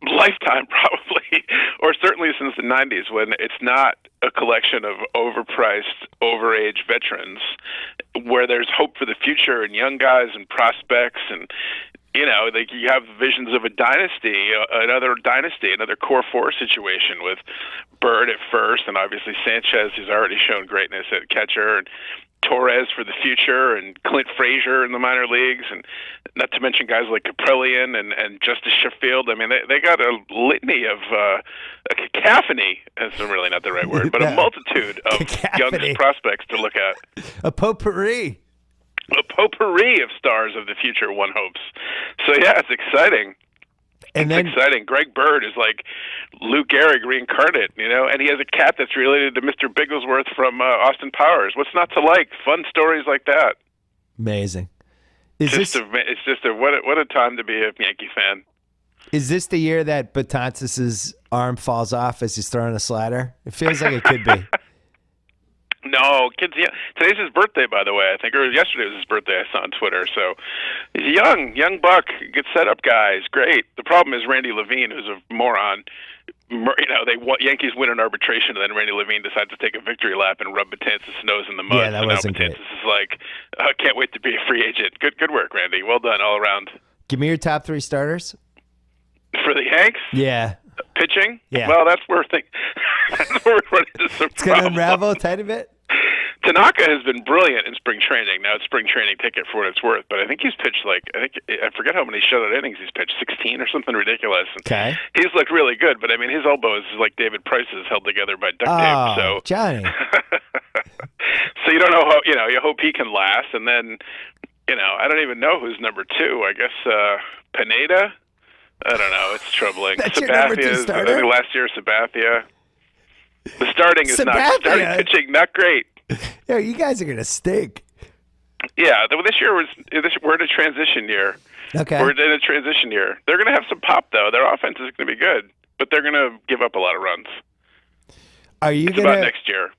lifetime, probably, or certainly since the 90s, when it's not a collection of overpriced, overage veterans, where there's hope for the future and young guys and prospects, and Like you have visions of a dynasty, another core four situation with Bird at first, and obviously Sanchez, who's already shown greatness at catcher, and Torres for the future, and Clint Frazier in the minor leagues, and not to mention guys like Caprillion and Justice Sheffield. I mean, they got a litany of a cacophony. That's really not the right word, but a multitude of young prospects to look at. A potpourri. A potpourri of stars of the future, one hopes. So yeah, it's exciting. It's exciting. Greg Bird is like Lou Gehrig reincarnate, and he has a cat that's related to Mr. Bigglesworth from Austin Powers. What's not to like? Fun stories like that. Amazing. What a time to be a Yankee fan. Is this the year that Betances' arm falls off as he's throwing a slider? It feels like it could be. No, kids. Yeah, today's his birthday, by the way. I think, or yesterday was his birthday. I saw on Twitter. So he's young buck, good setup guy. He's great. The problem is Randy Levine, who's a moron. Yankees win an arbitration, and then Randy Levine decides to take a victory lap and rub Betances' nose in the mud. Yeah, that wasn't great. Betances is like, I can't wait to be a free agent. Good work, Randy. Well done all around. Give me your top 3 starters for the Yanks. Yeah. Pitching. Yeah. Well, that's where we're running into some It's going to unravel a tiny bit. Tanaka has been brilliant in spring training. Now it's spring training ticket for what it's worth, but I think he's pitched I forget how many shutout innings he's pitched, 16 or something ridiculous. Okay. He's looked really good, but I mean his elbow is like David Price's, held together by duct tape. So Johnny. So you don't know how you hope he can last, and then I don't even know who's number 2. I guess Pineda. I don't know. It's troubling. That's your number 2 starter? I think last year Sabathia. The starting is starting pitching not great. Yo, you guys are gonna stink. Yeah, this year we're in a transition year. Okay, we're in a transition year. They're gonna have some pop though. Their offense is gonna be good, but they're gonna give up a lot of runs. About next year?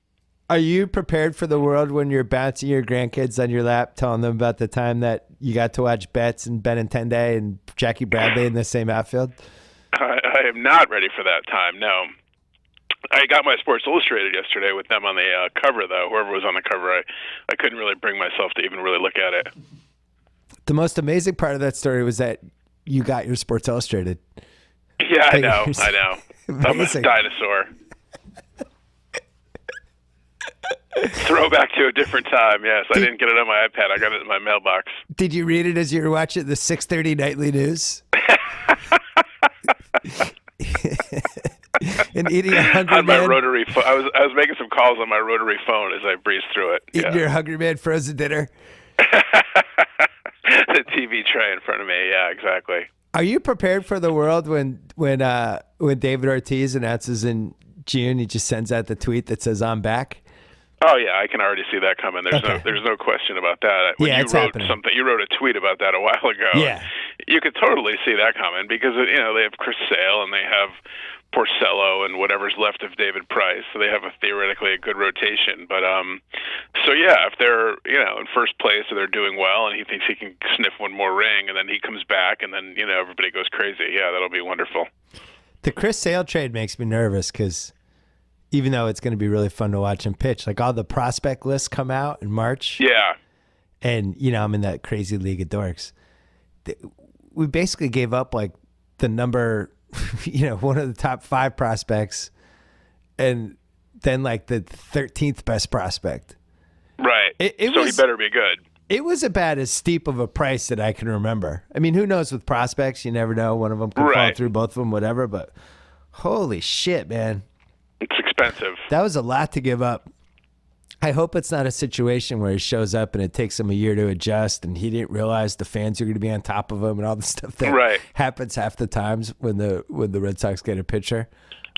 Are you prepared for the world when you're bouncing your grandkids on your lap, telling them about the time that you got to watch Betts and Benintendi and Jackie Bradley in the same outfield? I am not ready for that time. No. I got my Sports Illustrated yesterday with them on the cover, though. Whoever was on the cover, I couldn't really bring myself to even really look at it. The most amazing part of that story was that you got your Sports Illustrated. Yeah, I know. I'm a dinosaur. Throwback to a different time, yes. I didn't get it on my iPad. I got it in my mailbox. Did you read it as you were watching the 6:30 nightly news? And eating a Hungry on my Man. rotary phone. I was making some calls on my rotary phone as I breezed through it. Eating your Hungry Man frozen dinner. The TV tray in front of me. Yeah, exactly. Are you prepared for the world when David Ortiz announces in June, he just sends out the tweet that says "I'm back"? Oh yeah, I can already see that coming. There's no question about that. When yeah, you wrote a tweet about that a while ago. Yeah, you could totally see that coming because they have Chris Sale and they have Porcello and whatever's left of David Price, so they have theoretically a good rotation. But so yeah, if they're in first place or they're doing well and he thinks he can sniff one more ring and then he comes back and then everybody goes crazy. Yeah, that'll be wonderful. The Chris Sale trade makes me nervous because even though it's going to be really fun to watch him pitch, like all the prospect lists come out in March. Yeah. And, I'm in that crazy league of dorks. We basically gave up like the number, one of the top 5 prospects and then like the 13th best prospect. Right. He better be good. It was about as steep of a price that I can remember. I mean, who knows with prospects? You never know. One of them could fall through, both of them, whatever. But holy shit, man. It's expensive. That was a lot to give up. I hope it's not a situation where he shows up and it takes him a year to adjust and he didn't realize the fans are going to be on top of him and all the stuff that happens half the times when the Red Sox get a pitcher.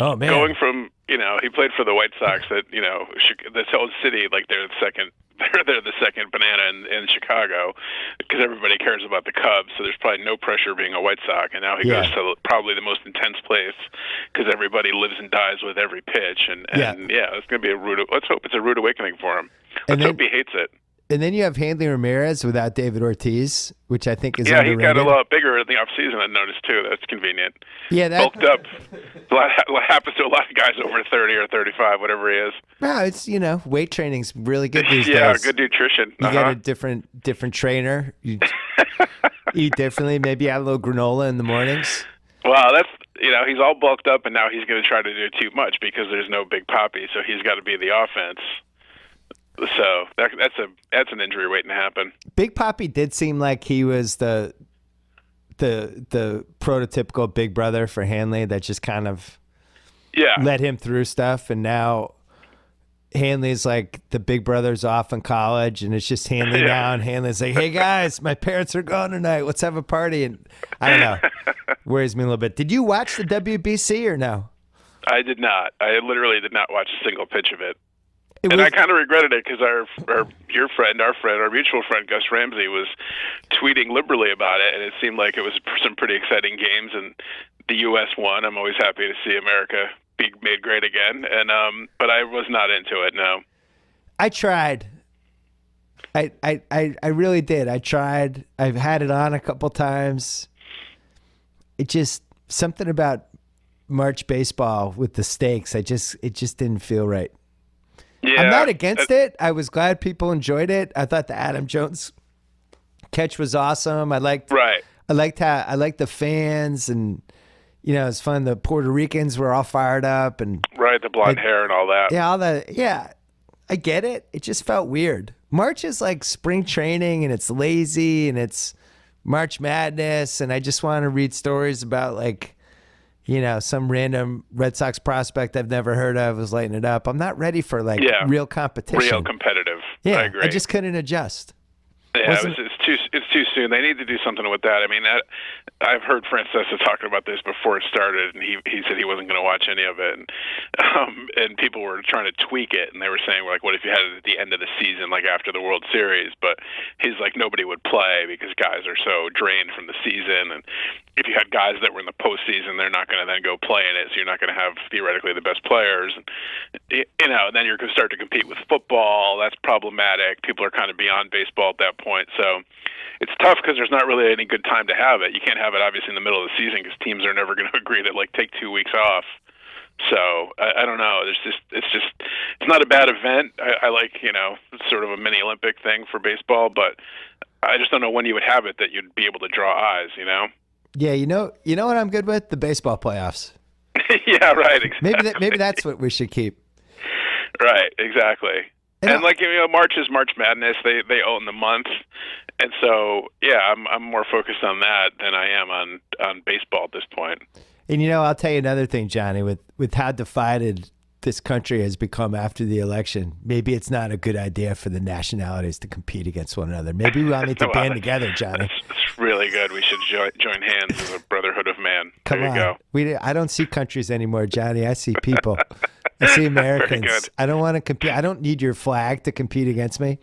Oh, man. Going from, he played for the White Sox that, this whole city, like they're the second banana in Chicago because everybody cares about the Cubs, so there's probably no pressure being a White Sox, and now he goes to probably the most intense place because everybody lives and dies with every pitch, and it's going to be let's hope it's a rude awakening for him. Let's hope he hates it. And then you have Hanley Ramirez without David Ortiz, which I think is underrated. He got a lot bigger in the offseason, I noticed, too. That's convenient. Yeah, bulked up. What happens to a lot of guys over 30 or 35, whatever he is. No, it's, weight training's really good these days. Yeah, days. good nutrition. You get a different trainer. eat differently. Maybe have a little granola in the mornings. Well, that's he's all bulked up, and now he's going to try to do too much because there's no Big Papi, so he's got to be the offense. So that's an injury waiting to happen. Big Papi did seem like he was the prototypical big brother for Hanley that just kind of led him through stuff, and now Hanley's like the big brother's off in college, and it's just Hanley now, and Hanley's like, hey guys, my parents are gone tonight, let's have a party. And I don't know, worries me a little bit. Did you watch the WBC or no? I did not. I literally did not watch a single pitch of it. I kind of regretted it because our mutual friend Gus Ramsey was tweeting liberally about it, and it seemed like it was some pretty exciting games, and the U.S. won. I'm always happy to see America be made great again, and but I was not into it. No, I tried. I really did. I tried. I've had it on a couple times. It just something about March baseball with the stakes. It just didn't feel right. Yeah, I'm not against it. I was glad people enjoyed it. I thought the Adam Jones catch was awesome. I liked the fans, and it's fun. The Puerto Ricans were all fired up, and the blonde hair and all that. Yeah, all that. Yeah, I get it. It just felt weird. March is like spring training, and it's lazy, and it's March Madness, and I just want to read stories about like, some random Red Sox prospect I've never heard of was lighting it up. I'm not ready for real competition. Real competitive. Yeah, I agree. I just couldn't adjust. Yeah, it's too soon. They need to do something with that. I mean, I've heard Francesa talking about this before it started, and he said he wasn't going to watch any of it, and people were trying to tweak it, and they were saying like, what if you had it at the end of the season, like after the World Series? But he's like, nobody would play because guys are so drained from the season, and if you had guys that were in the postseason, they're not going to then go play in it, so you're not going to have theoretically the best players, and then you're going to start to compete with football. That's problematic. People are kind of beyond baseball at that point, so it's tough because there's not really any good time to have it. You can't have it obviously in the middle of the season because teams are never going to agree to take 2 weeks off. So I don't know. It's not a bad event. I like sort of a mini Olympic thing for baseball, but I just don't know when you would have it that you'd be able to draw eyes. Yeah, you know what I'm good with? The baseball playoffs. Yeah, right. Exactly. Maybe that's what we should keep. Right, exactly. And March is March Madness. They own the month, and so I'm more focused on that than I am on baseball at this point. And I'll tell you another thing, Johnny. With how divided this country has become after the election, maybe it's not a good idea for the nationalities to compete against one another. Maybe we all need to band together, Johnny. It's really good. We should join hands as a brotherhood of man. Come there you on. go. I don't see countries anymore, Johnny. I see people. I see Americans. Very good. I don't want to compete. I don't need your flag to compete against me.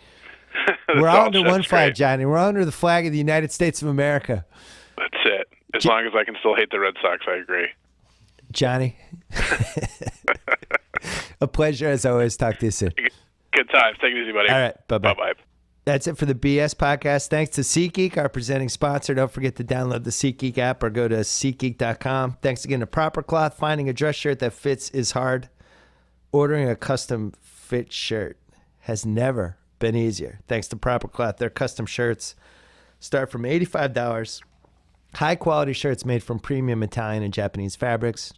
We're all under one flag, great. Johnny. We're under the flag of the United States of America. That's it. As long as I can still hate the Red Sox, I agree. Johnny, a pleasure as always. Talk to you soon. Good times. Take it easy, buddy. All right. Bye-bye. Bye-bye. That's it for the BS podcast. Thanks to SeatGeek, our presenting sponsor. Don't forget to download the SeatGeek app or go to SeatGeek.com. Thanks again to Proper Cloth. Finding a dress shirt that fits is hard. Ordering a custom fit shirt has never been easier. Thanks to Proper Cloth. Their custom shirts start from $85. High quality shirts made from premium Italian and Japanese fabrics.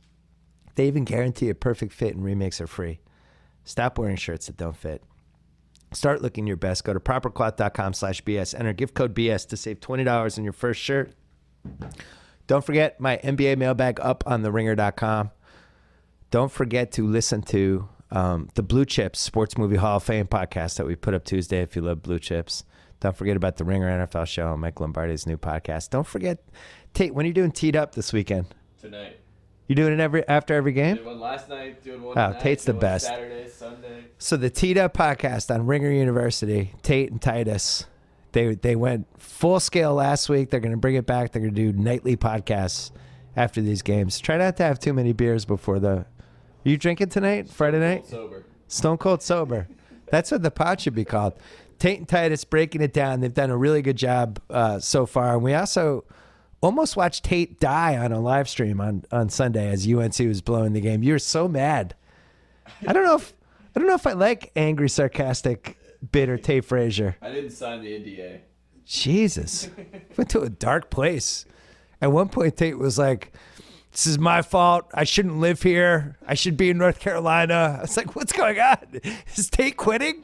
They even guarantee a perfect fit, and remakes are free. Stop wearing shirts that don't fit. Start looking your best. Go to propercloth.com/BS. Enter gift code BS to save $20 on your first shirt. Don't forget my NBA mailbag up on theringer.com. Don't forget to listen to the Blue Chips Sports Movie Hall of Fame podcast that we put up Tuesday if you love Blue Chips. Don't forget about the Ringer NFL show and Mike Lombardi's new podcast. Don't forget, Tate, when are you doing Teed Up this weekend? Tonight. You doing it after every game? Did one last night, doing one Oh, tonight, Tate's the doing one best. Saturday, Sunday. So the Teed Up podcast on Ringer University, Tate and Titus, they went full scale last week. They're going to bring it back. They're going to do nightly podcasts after these games. Try not to have too many beers before the... Are you drinking tonight, Friday night? Sober. Stone Cold Sober. That's what the pod should be called. Tate and Titus breaking it down. They've done a really good job so far. And we also almost watched Tate die on a live stream on Sunday as UNC was blowing the game. You were so mad. I don't know if I like angry, sarcastic, bitter Tate Frazier. I didn't sign the NDA. Jesus. Went to a dark place. At one point, Tate was like, this is my fault. I shouldn't live here. I should be in North Carolina. I was like, what's going on? Is Tate quitting?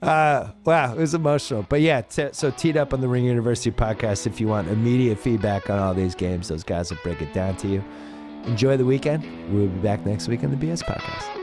Wow, it was emotional. But yeah, so teed up on the Ring University podcast if you want immediate feedback on all these games. Those guys will break it down to you. Enjoy the weekend. We'll be back next week on the BS podcast.